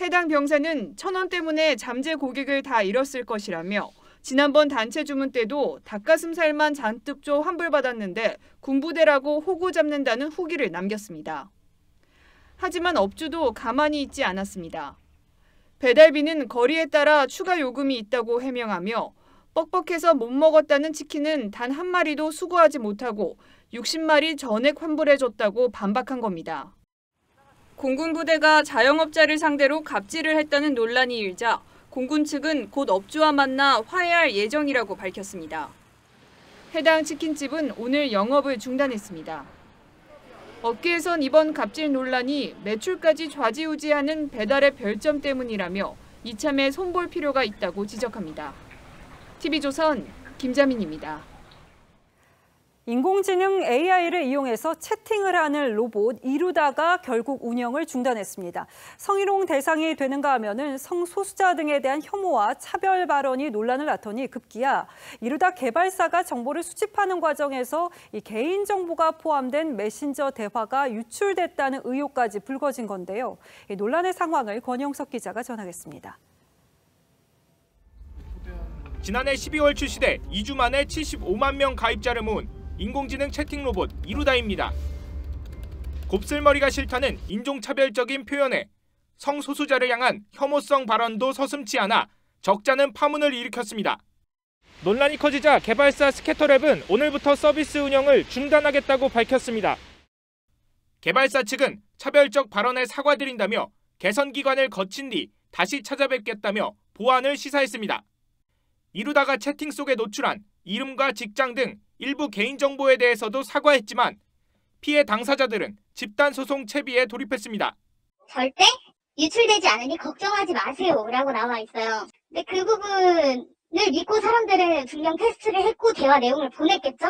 해당 병사는 1,000원 때문에 잠재 고객을 다 잃었을 것이라며 지난번 단체 주문 때도 닭가슴살만 잔뜩 줘 환불받았는데 군부대라고 호구 잡는다는 후기를 남겼습니다. 하지만 업주도 가만히 있지 않았습니다. 배달비는 거리에 따라 추가 요금이 있다고 해명하며 뻑뻑해서 못 먹었다는 치킨은 단 한 마리도 수거하지 못하고 60마리 전액 환불해줬다고 반박한 겁니다. 공군부대가 자영업자를 상대로 갑질을 했다는 논란이 일자 공군 측은 곧 업주와 만나 화해할 예정이라고 밝혔습니다. 해당 치킨집은 오늘 영업을 중단했습니다. 업계에선 이번 갑질 논란이 매출까지 좌지우지하는 배달의 별점 때문이라며 이참에 손볼 필요가 있다고 지적합니다. TV조선 김자민입니다. 인공지능 AI를 이용해서 채팅을 하는 로봇 이루다가 결국 운영을 중단했습니다. 성희롱 대상이 되는가 하면은 성소수자 등에 대한 혐오와 차별 발언이 논란을 낳더니 급기야 이루다 개발사가 정보를 수집하는 과정에서 이 개인정보가 포함된 메신저 대화가 유출됐다는 의혹까지 불거진 건데요. 이 논란의 상황을 권영석 기자가 전하겠습니다. 지난해 12월 출시돼 2주 만에 75만 명 가입자를 모은 인공지능 채팅 로봇 이루다입니다. 곱슬머리가 싫다는 인종차별적인 표현에 성소수자를 향한 혐오성 발언도 서슴지 않아 적잖은 파문을 일으켰습니다. 논란이 커지자 개발사 스캐터랩은 오늘부터 서비스 운영을 중단하겠다고 밝혔습니다. 개발사 측은 차별적 발언에 사과드린다며 개선 기관을 거친 뒤 다시 찾아뵙겠다며 보완을 시사했습니다. 이루다가 채팅 속에 노출한 이름과 직장 등 일부 개인정보에 대해서도 사과했지만 피해 당사자들은 집단소송 채비에 돌입했습니다. 절대 유출되지 않으니 걱정하지 마세요 라고 나와 있어요. 근데 그 부분을 믿고 사람들은 분명 테스트를 했고 대화 내용을 보냈겠죠?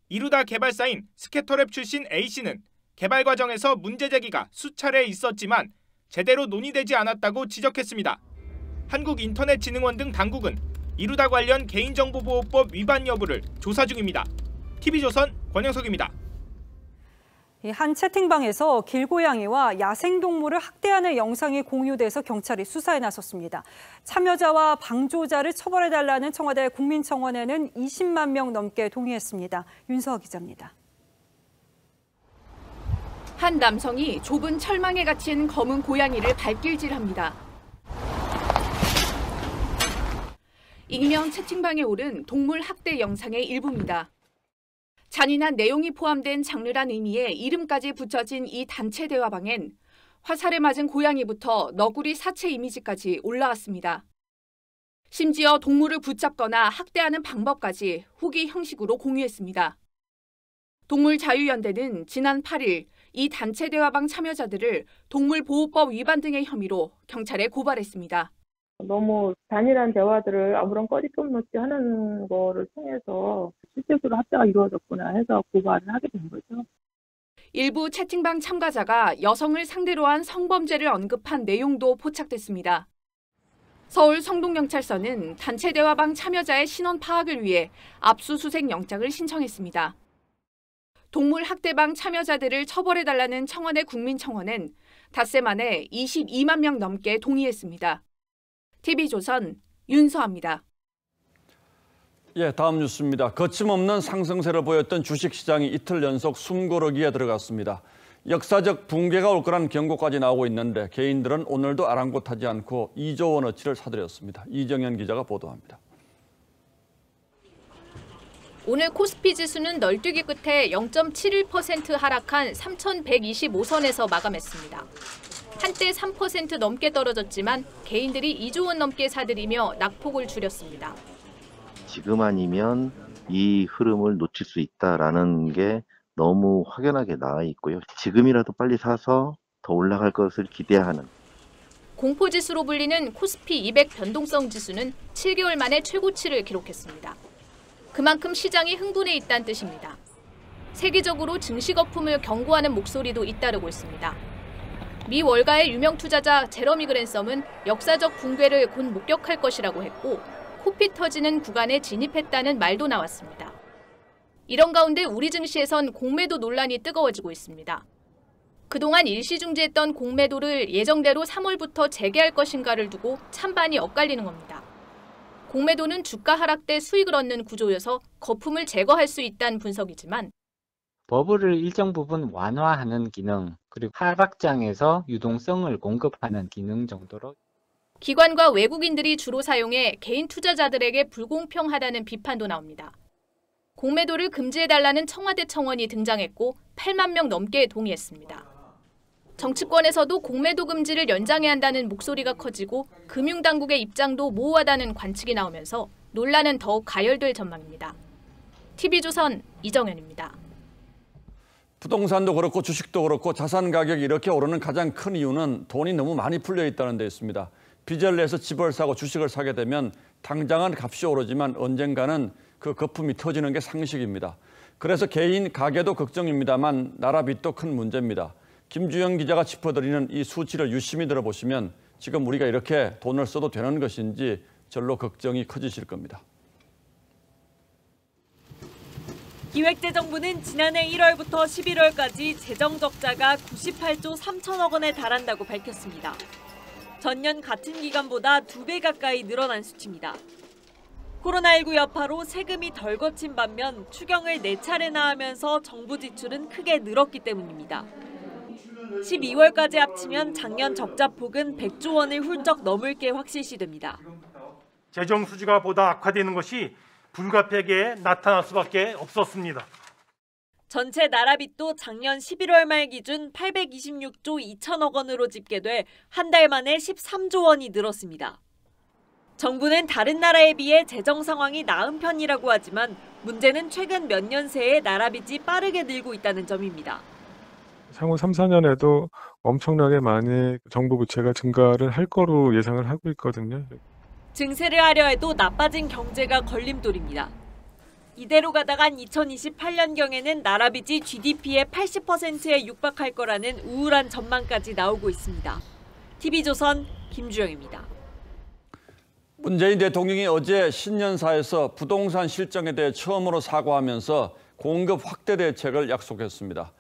이루다 개발사인 스캐터랩 출신 A씨는 개발 과정에서 문제 제기가 수차례 있었지만 제대로 논의되지 않았다고 지적했습니다. 한국인터넷진흥원 등 당국은 이루다 관련 개인정보보호법 위반 여부를 조사 중입니다. TV조선 권영석입니다. 한 채팅방에서 길고양이와 야생동물을 학대하는 영상이 공유돼서 경찰이 수사에 나섰습니다. 참여자와 방조자를 처벌해달라는 청와대 국민청원에는 20만 명 넘게 동의했습니다. 윤서아 기자입니다. 한 남성이 좁은 철망에 갇힌 검은 고양이를 발길질합니다. 익명 채팅방에 오른 동물 학대 영상의 일부입니다. 잔인한 내용이 포함된 장르란 의미의 이름까지 붙여진 이 단체 대화방엔 화살에 맞은 고양이부터 너구리 사체 이미지까지 올라왔습니다. 심지어 동물을 붙잡거나 학대하는 방법까지 후기 형식으로 공유했습니다. 동물자유연대는 지난 8일 이 단체 대화방 참여자들을 동물보호법 위반 등의 혐의로 경찰에 고발했습니다. 너무 단일한 대화들을 아무런 꺼리낌 없이 하는 거를 통해서 실질적으로 학대가 이루어졌구나 해서 고발을 하게 된 거죠. 일부 채팅방 참가자가 여성을 상대로 한 성범죄를 언급한 내용도 포착됐습니다. 서울 성동경찰서는 단체 대화방 참여자의 신원 파악을 위해 압수수색 영장을 신청했습니다. 동물 학대방 참여자들을 처벌해달라는 청원의 국민청원은 닷새 만에 22만 명 넘게 동의했습니다. TV조선 윤서아입니다. 예, 다음 뉴스입니다. 거침없는 상승세를 보였던 주식시장이 이틀 연속 숨고르기에 들어갔습니다. 역사적 붕괴가 올 거란 경고까지 나오고 있는데 개인들은 오늘도 아랑곳하지 않고 2조 원어치를 사들였습니다. 이정현 기자가 보도합니다. 오늘 코스피 지수는 널뛰기 끝에 0.71% 하락한 3,125선에서 마감했습니다. 한때 3% 넘게 떨어졌지만 개인들이 2조 원 넘게 사들이며 낙폭을 줄였습니다. 지금 아니면 이 흐름을 놓칠 수 있다라는 게 너무 확연하게 나와 있고요. 지금이라도 빨리 사서 더 올라갈 것을 기대하는. 공포지수로 불리는 코스피 200 변동성 지수는 7개월 만에 최고치를 기록했습니다. 그만큼 시장이 흥분해 있다는 뜻입니다. 세계적으로 증시 거품을 경고하는 목소리도 잇따르고 있습니다. 미 월가의 유명 투자자 제러미 그랜섬은 역사적 붕괴를 곧 목격할 것이라고 했고 코피 터지는 구간에 진입했다는 말도 나왔습니다. 이런 가운데 우리 증시에선 공매도 논란이 뜨거워지고 있습니다. 그동안 일시중지했던 공매도를 예정대로 3월부터 재개할 것인가를 두고 찬반이 엇갈리는 겁니다. 공매도는 주가 하락 때 수익을 얻는 구조여서 거품을 제거할 수 있다는 분석이지만 버블을 일정 부분 완화하는 기능, 그리고 하락장에서 유동성을 공급하는 기능 정도로 기관과 외국인들이 주로 사용해 개인 투자자들에게 불공평하다는 비판도 나옵니다. 공매도를 금지해달라는 청와대 청원이 등장했고 8만 명 넘게 동의했습니다. 정치권에서도 공매도 금지를 연장해야 한다는 목소리가 커지고 금융당국의 입장도 모호하다는 관측이 나오면서 논란은 더욱 가열될 전망입니다. TV조선 이정현입니다. 부동산도 그렇고 주식도 그렇고 자산 가격이 이렇게 오르는 가장 큰 이유는 돈이 너무 많이 풀려 있다는 데 있습니다. 빚을 내서 집을 사고 주식을 사게 되면 당장은 값이 오르지만 언젠가는 그 거품이 터지는 게 상식입니다. 그래서 개인 가계도 걱정입니다만 나라 빚도 큰 문제입니다. 김주영 기자가 짚어드리는 이 수치를 유심히 들어보시면 지금 우리가 이렇게 돈을 써도 되는 것인지 절로 걱정이 커지실 겁니다. 기획재정부는 지난해 1월부터 11월까지 재정 적자가 98조 3천억 원에 달한다고 밝혔습니다. 전년 같은 기간보다 2배 가까이 늘어난 수치입니다. 코로나19 여파로 세금이 덜 거친 반면 추경을 4차례나 하면서 정부 지출은 크게 늘었기 때문입니다. 12월까지 합치면 작년 적자폭은 100조 원을 훌쩍 넘을 게 확실시됩니다. 재정 수지가 보다 악화되는 것이 불가피하게 나타날 수밖에 없었습니다. 전체 나라 빚도 작년 11월 말 기준 826조 2천억 원으로 집계돼 한 달 만에 13조 원이 늘었습니다. 정부는 다른 나라에 비해 재정 상황이 나은 편이라고 하지만 문제는 최근 몇 년 새에 나라 빚이 빠르게 늘고 있다는 점입니다. 향후 3, 4년에도 엄청나게 많이 정부 부채가 증가를 할 거로 예상을 하고 있거든요. 증세를 하려 해도 나빠진 경제가 걸림돌입니다. 이대로 가다간 2028년경에는 나라 빚이 GDP의 80%에 육박할 거라는 우울한 전망까지 나오고 있습니다. TV조선 김주영입니다. 문재인 대통령이 어제 신년사에서 부동산 실정에 대해 처음으로 사과하면서 공급 확대 대책을 약속했습니다.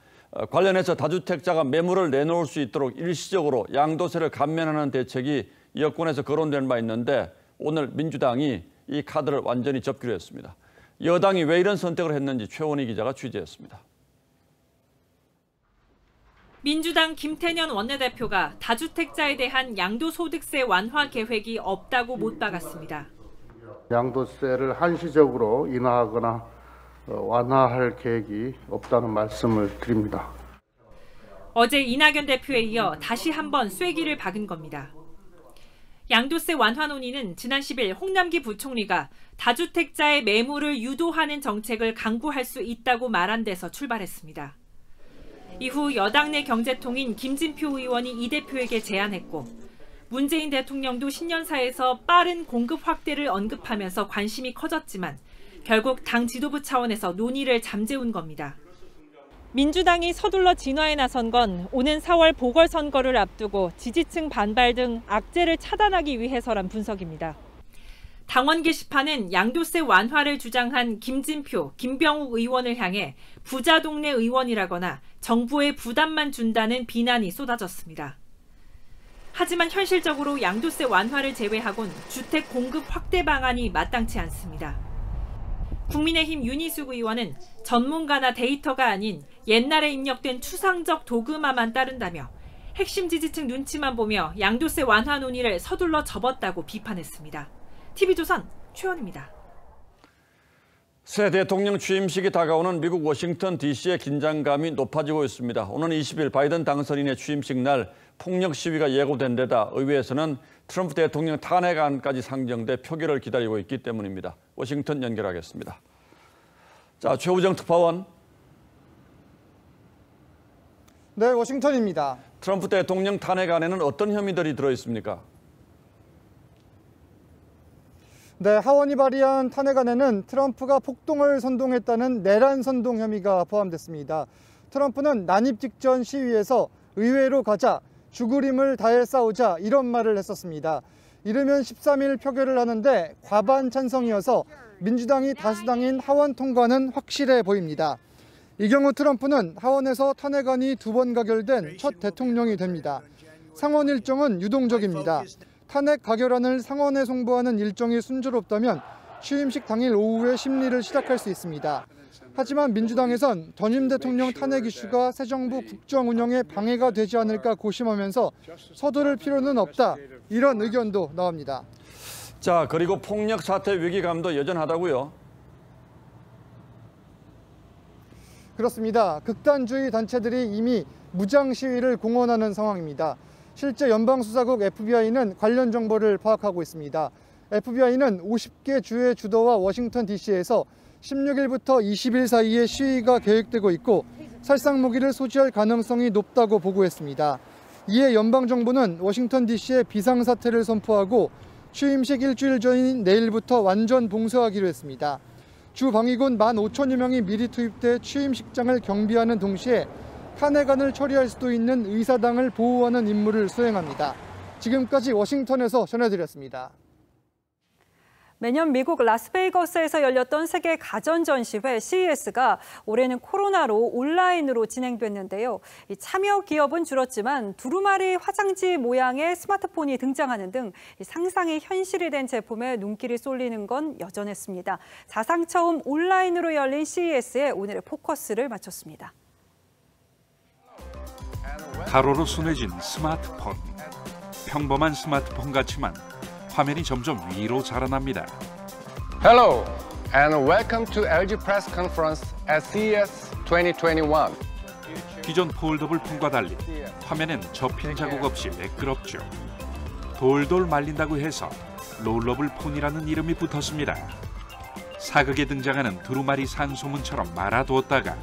관련해서 다주택자가 매물을 내놓을 수 있도록 일시적으로 양도세를 감면하는 대책이 여권에서 거론된 바 있는데 오늘 민주당이 이 카드를 완전히 접기로 했습니다. 여당이 왜 이런 선택을 했는지 최원희 기자가 취재했습니다. 민주당 김태년 원내대표가 다주택자에 대한 양도소득세 완화 계획이 없다고 못 박았습니다. 양도세를 한시적으로 인하하거나 완화할 계획이 없다는 말씀을 드립니다. 어제 이낙연 대표에 이어 다시 한번 쐐기를 박은 겁니다. 양도세 완화 논의는 지난 10일 홍남기 부총리가 다주택자의 매물을 유도하는 정책을 강구할 수 있다고 말한 데서 출발했습니다. 이후 여당 내 경제통인 김진표 의원이 이 대표에게 제안했고 문재인 대통령도 신년사에서 빠른 공급 확대를 언급하면서 관심이 커졌지만 결국 당 지도부 차원에서 논의를 잠재운 겁니다. 민주당이 서둘러 진화에 나선 건 오는 4월 보궐선거를 앞두고 지지층 반발 등 악재를 차단하기 위해서란 분석입니다. 당원 게시판은 양도세 완화를 주장한 김진표, 김병욱 의원을 향해 부자 동네 의원이라거나 정부에 부담만 준다는 비난이 쏟아졌습니다. 하지만 현실적으로 양도세 완화를 제외하곤 주택 공급 확대 방안이 마땅치 않습니다. 국민의힘 윤희숙 의원은 전문가나 데이터가 아닌 옛날에 입력된 추상적 도그마만 따른다며 핵심 지지층 눈치만 보며 양도세 완화 논의를 서둘러 접었다고 비판했습니다. TV조선 최원입니다. 새 대통령 취임식이 다가오는 미국 워싱턴 DC의 긴장감이 높아지고 있습니다. 오는 20일 바이든 당선인의 취임식 날 폭력 시위가 예고된 데다 의회에서는 트럼프 대통령 탄핵안까지 상정돼 표결을 기다리고 있기 때문입니다. 워싱턴 연결하겠습니다. 자, 최우정 특파원. 네, 워싱턴입니다. 트럼프 대통령 탄핵안에는 어떤 혐의들이 들어있습니까? 네, 하원이 발의한 탄핵안에는 트럼프가 폭동을 선동했다는 내란 선동 혐의가 포함됐습니다. 트럼프는 난입 직전 시위에서 의회로 가자, 죽으림을 다해 싸우자 이런 말을 했었습니다. 이르면 13일 표결을 하는데 과반 찬성이어서 민주당이 다수당인 하원 통과는 확실해 보입니다. 이 경우 트럼프는 하원에서 탄핵안이 2번 가결된 첫 대통령이 됩니다. 상원 일정은 유동적입니다. 탄핵 가결안을 상원에 송부하는 일정이 순조롭다면 취임식 당일 오후에 심리를 시작할 수 있습니다. 하지만 민주당에선 전임 대통령 탄핵 이슈가 새 정부 국정 운영에 방해가 되지 않을까 고심하면서 서두를 필요는 없다, 이런 의견도 나옵니다. 자, 그리고 폭력 사태 위기감도 여전하다고요? 그렇습니다. 극단주의 단체들이 이미 무장 시위를 공언하는 상황입니다. 실제 연방수사국 FBI는 관련 정보를 파악하고 있습니다. FBI는 50개 주의 주도와 워싱턴 DC에서 16일부터 20일 사이에 시위가 계획되고 있고 살상 무기를 소지할 가능성이 높다고 보고했습니다. 이에 연방정부는 워싱턴 DC에 비상사태를 선포하고 취임식 일주일 전인 내일부터 완전 봉쇄하기로 했습니다. 주 방위군 15,000여 명이 미리 투입돼 취임식장을 경비하는 동시에 탄핵안을 처리할 수도 있는 의사당을 보호하는 임무를 수행합니다. 지금까지 워싱턴에서 전해드렸습니다. 매년 미국 라스베이거스에서 열렸던 세계 가전전시회 CES가 올해는 코로나로 온라인으로 진행됐는데요. 참여 기업은 줄었지만 두루마리 화장지 모양의 스마트폰이 등장하는 등 상상이 현실이 된 제품에 눈길이 쏠리는 건 여전했습니다. 사상 처음 온라인으로 열린 CES에 오늘의 포커스를 맞췄습니다. 가로로 손에 쥔 스마트폰. 평범한 스마트폰 같지만 화면이 점점 위로 자라납니다. Hello and welcome to LG Press Conference at CES 2021. 기존 폴더블 폰과 달리 화면엔 접힌 자국 없이 매끄럽죠. 돌돌 말린다고 해서 롤러블 폰이라는 이름이 붙었습니다. 사극에 등장하는 두루마리 산소문처럼 말아두었다가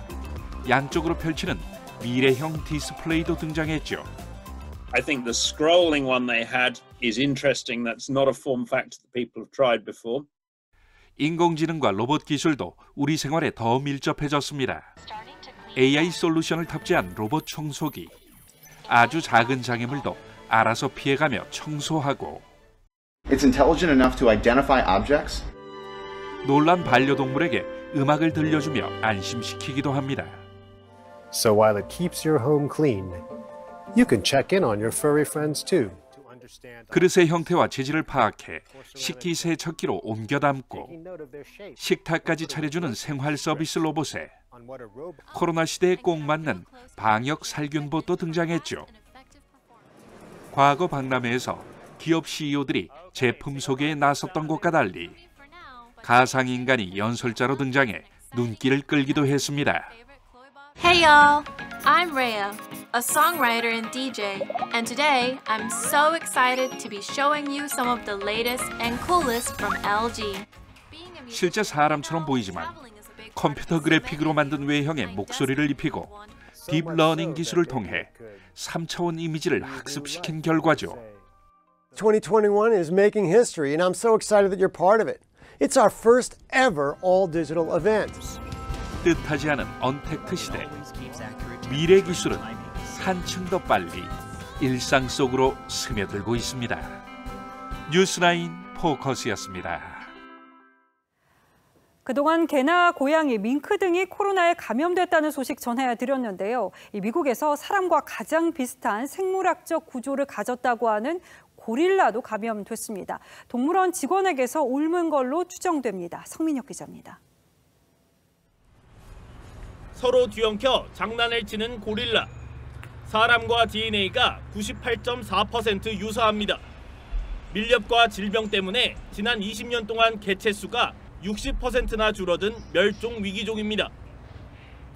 양쪽으로 펼치는 미래형 디스플레이도 등장했죠. I think the scrolling one they had is interesting. That's not a form factor that people have tried before. 인공지능과 로봇 기술도 우리 생활에 더 밀접해졌습니다. AI 솔루션을 탑재한 로봇 청소기. 아주 작은 장애물도 알아서 피해가며 청소하고. It's intelligent enough to identify objects. 놀란 반려동물에게 음악을 들려주며 안심시키기도 합니다. So while it keeps your home clean, you can check in on your furry friends too. 그릇의 형태와 재질을 파악해 식기 세척기로 옮겨 담고 식탁까지 차려주는 생활 서비스 로봇에 코로나 시대에 꼭 맞는 방역 살균봇도 등장했죠. 과거 박람회에서 기업 CEO들이 제품 소개에 나섰던 것과 달리 가상인간이 연설자로 등장해 눈길을 끌기도 했습니다. Hey y'all, I'm Rhea, a songwriter and DJ, and today I'm so excited to be showing you some of the latest and coolest from LG. 실제 사람처럼 보이지만 컴퓨터 그래픽으로 만든 외형에 목소리를 입히고 딥러닝 기술을 통해 3차원 이미지를 학습시킨 결과죠. 2021 is making history, and I'm so excited that you're part of it. It's our first ever all-digital event. 뜻하지 않은 언택트 시대. 미래 기술은 한층 더 빨리 일상 속으로 스며들고 있습니다. 뉴스라인 포커스였습니다. 그동안 개나 고양이, 밍크 등이 코로나에 감염됐다는 소식 전해드렸는데요. 미국에서 사람과 가장 비슷한 생물학적 구조를 가졌다고 하는 고릴라도 감염됐습니다. 동물원 직원에게서 옮은 걸로 추정됩니다. 성민혁 기자입니다. 서로 뒤엉켜 장난을 치는 고릴라. 사람과 DNA가 98.4% 유사합니다. 밀렵과 질병 때문에 지난 20년 동안 개체수가 60%나 줄어든 멸종 위기종입니다.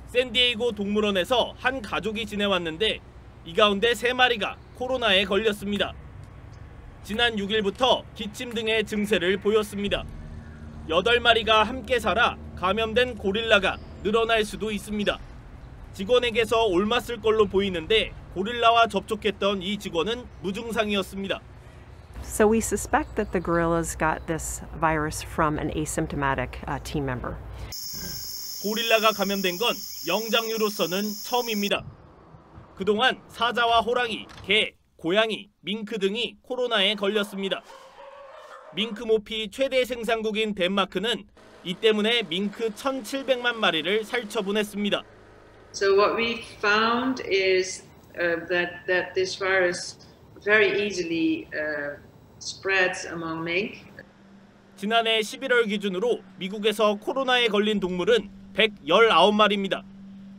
샌디에이고 동물원에서 한 가족이 지내왔는데 이 가운데 3마리가 코로나에 걸렸습니다. 지난 6일부터 기침 등의 증세를 보였습니다. 8마리가 함께 살아 감염된 고릴라가 늘어날 수도 있습니다. 직원에게서 옮았을 걸로 보이는데 고릴라와 접촉했던 이 직원은 무증상이었습니다. So we suspect that the gorillas got this virus from an asymptomatic team member. 고릴라가 감염된 건 영장류로서는 처음입니다. 그동안 사자와 호랑이, 개, 고양이, 밍크 등이 코로나에 걸렸습니다. 밍크 모피 최대 생산국인 덴마크는 이 때문에 밍크 1,700만 마리를 살처분했습니다. So what we found is that this virus very easily spreads among mink. 지난해 11월 기준으로 미국에서 코로나에 걸린 동물은 119마리입니다.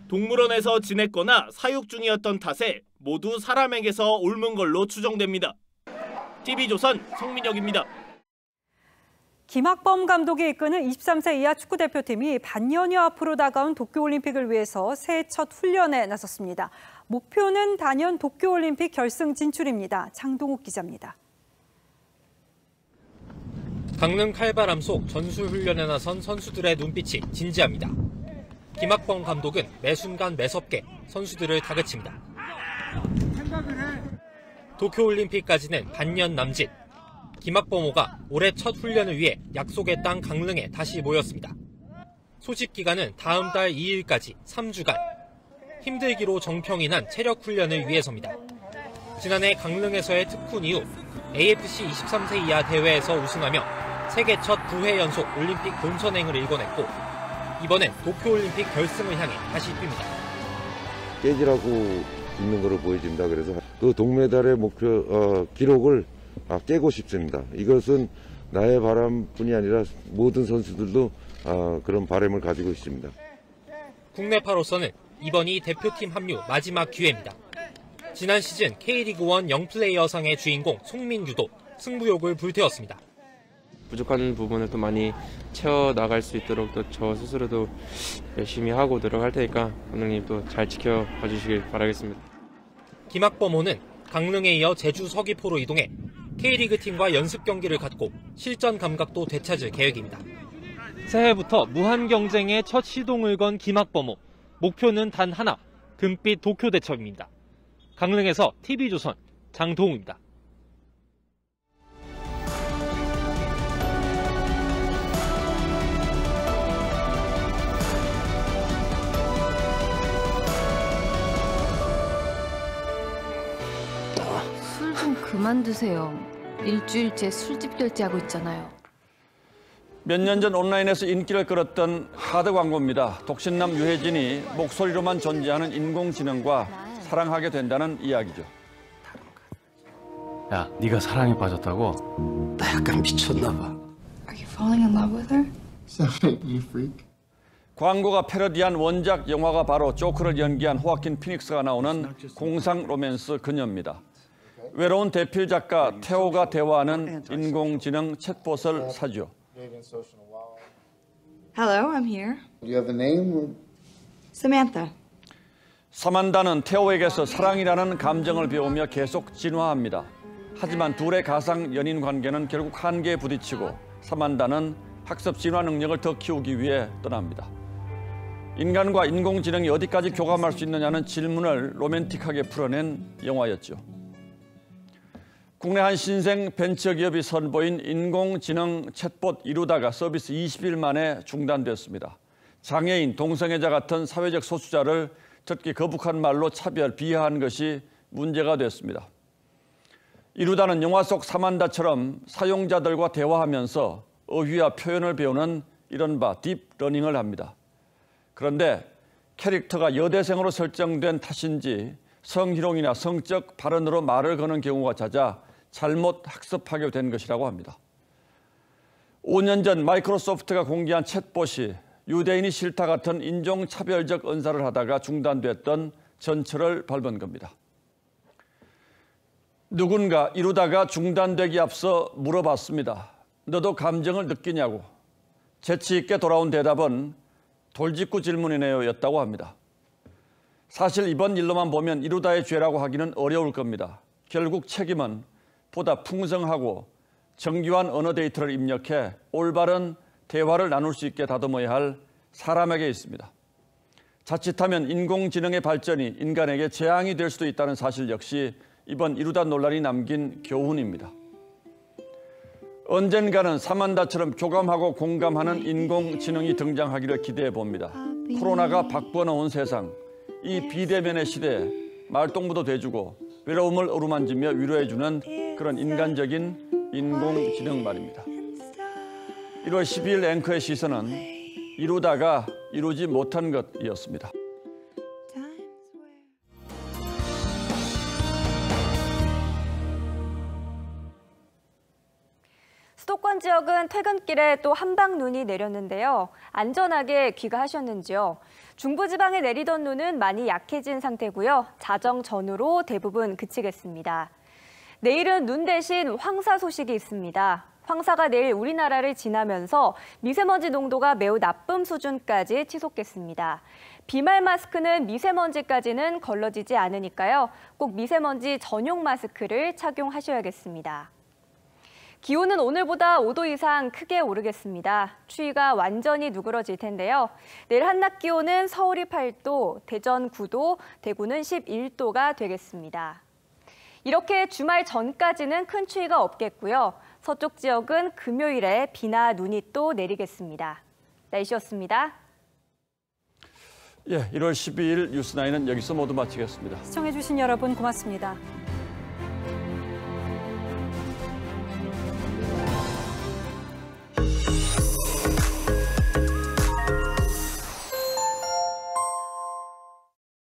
동물원에서 지냈거나 사육 중이었던 탓에 모두 사람에게서 옮은 걸로 추정됩니다. TV조선 성민혁입니다. 김학범 감독이 이끄는 23세 이하 축구대표팀이 반년여 앞으로 다가온 도쿄올림픽을 위해서 새해 첫 훈련에 나섰습니다. 목표는 단연 도쿄올림픽 결승 진출입니다. 장동욱 기자입니다. 강릉 칼바람 속 전술훈련에 나선 선수들의 눈빛이 진지합니다. 김학범 감독은 매 순간 매섭게 선수들을 다그칩니다. 도쿄올림픽까지는 반년 남짓. 김학범호가 올해 첫 훈련을 위해 약속의 땅 강릉에 다시 모였습니다. 소집 기간은 다음 달 2일까지 3주간. 힘들기로 정평이 난 체력 훈련을 위해서입니다. 지난해 강릉에서의 특훈 이후 AFC 23세 이하 대회에서 우승하며 세계 첫 9회 연속 올림픽 본선행을 일궈냈고 이번엔 도쿄올림픽 결승을 향해 다시 뜁니다. 깨지라고 있는 것을 보여준다. 그래서 그 동메달의 목표 기록을 깨고 싶습니다. 이것은 나의 바람뿐이 아니라 모든 선수들도 그런 바람을 가지고 있습니다. 국내파로서는 이번이 대표팀 합류 마지막 기회입니다. 지난 시즌 K리그1 영플레이어상의 주인공 송민규도 승부욕을 불태웠습니다. 부족한 부분을 또 많이 채워나갈 수 있도록 또 저 스스로도 열심히 하고 노력할 테니까 감독님 또 잘 지켜봐 주시길 바라겠습니다. 김학범호는 강릉에 이어 제주 서귀포로 이동해 K리그 팀과 연습 경기를 갖고 실전 감각도 되찾을 계획입니다. 새해부터 무한 경쟁에 첫 시동을 건 김학범호. 목표는 단 하나, 금빛 도쿄 대첩입니다. 강릉에서 TV조선 장동우입니다. 술 좀 그만 드세요. 일주일째 술집 결제하고 있잖아요. 몇 년 전 온라인에서 인기를 끌었던 카드 광고입니다. 독신남 유해진이 목소리로만 존재하는 인공지능과 사랑하게 된다는 이야기죠. 야, 네가 사랑에 빠졌다고? 나 약간 미쳤나 봐. Are you falling in love with her? You freak. 광고가 패러디한 원작 영화가 바로 조커를 연기한 호아킨 피닉스가 나오는 공상 로맨스 그녀입니다. 외로운 대필 작가 테오가 대화하는 인공지능 챗봇을 사죠. Hello, I'm here. Do you have a name? Samantha. 사만다는 테오에게서 사랑이라는 감정을 배우며 계속 진화합니다. 하지만 둘의 가상 연인 관계는 결국 한계에 부딪히고 사만다는 학습 진화 능력을 더 키우기 위해 떠납니다. 인간과 인공지능이 어디까지 교감할 수 있느냐는 질문을 로맨틱하게 풀어낸 영화였죠. 국내 한 신생 벤처기업이 선보인 인공지능 챗봇 이루다가 서비스 20일 만에 중단됐습니다. 장애인, 동성애자 같은 사회적 소수자를 듣기 거북한 말로 차별, 비하한 것이 문제가 됐습니다. 이루다는 영화 속 사만다처럼 사용자들과 대화하면서 어휘와 표현을 배우는 이른바 딥러닝을 합니다. 그런데 캐릭터가 여대생으로 설정된 탓인지 성희롱이나 성적 발언으로 말을 거는 경우가 잦아 잘못 학습하게 된 것이라고 합니다. 5년 전 마이크로소프트가 공개한 챗봇이 유대인이 싫다 같은 인종차별적 언사를 하다가 중단됐던 전철을 밟은 겁니다. 누군가 이루다가 중단되기 앞서 물어봤습니다. 너도 감정을 느끼냐고. 재치 있게 돌아온 대답은 돌직구 질문이네요 였다고 합니다. 사실 이번 일로만 보면 이루다의 죄라고 하기는 어려울 겁니다. 결국 책임은 보다 풍성하고 정교한 언어 데이터를 입력해 올바른 대화를 나눌 수 있게 다듬어야 할 사람에게 있습니다. 자칫하면 인공지능의 발전이 인간에게 재앙이 될 수도 있다는 사실 역시 이번 이루다 논란이 남긴 교훈입니다. 언젠가는 사만다처럼 교감하고 공감하는 인공지능이 등장하기를 기대해 봅니다. 코로나가 바꿔놓은 세상, 이 비대면의 시대에 말동무도 돼주고 외로움을 어루만지며 위로해주는 그런 인간적인 인공지능 말입니다. 1월 12일 앵커의 시선은 이루다가 이루지 못한 것이었습니다. 수도권 지역은 퇴근길에 또 한방눈이 내렸는데요. 안전하게 귀가하셨는지요? 중부지방에 내리던 눈은 많이 약해진 상태고요. 자정 전후로 대부분 그치겠습니다. 내일은 눈 대신 황사 소식이 있습니다. 황사가 내일 우리나라를 지나면서 미세먼지 농도가 매우 나쁨 수준까지 치솟겠습니다. 비말 마스크는 미세먼지까지는 걸러지지 않으니까요. 꼭 미세먼지 전용 마스크를 착용하셔야겠습니다. 기온은 오늘보다 5도 이상 크게 오르겠습니다. 추위가 완전히 누그러질 텐데요. 내일 한낮 기온은 서울이 8도, 대전 9도, 대구는 11도가 되겠습니다. 이렇게 주말 전까지는 큰 추위가 없겠고요. 서쪽 지역은 금요일에 비나 눈이 또 내리겠습니다. 날씨였습니다. 예, 1월 12일 뉴스9는 여기서 모두 마치겠습니다. 시청해주신 여러분 고맙습니다.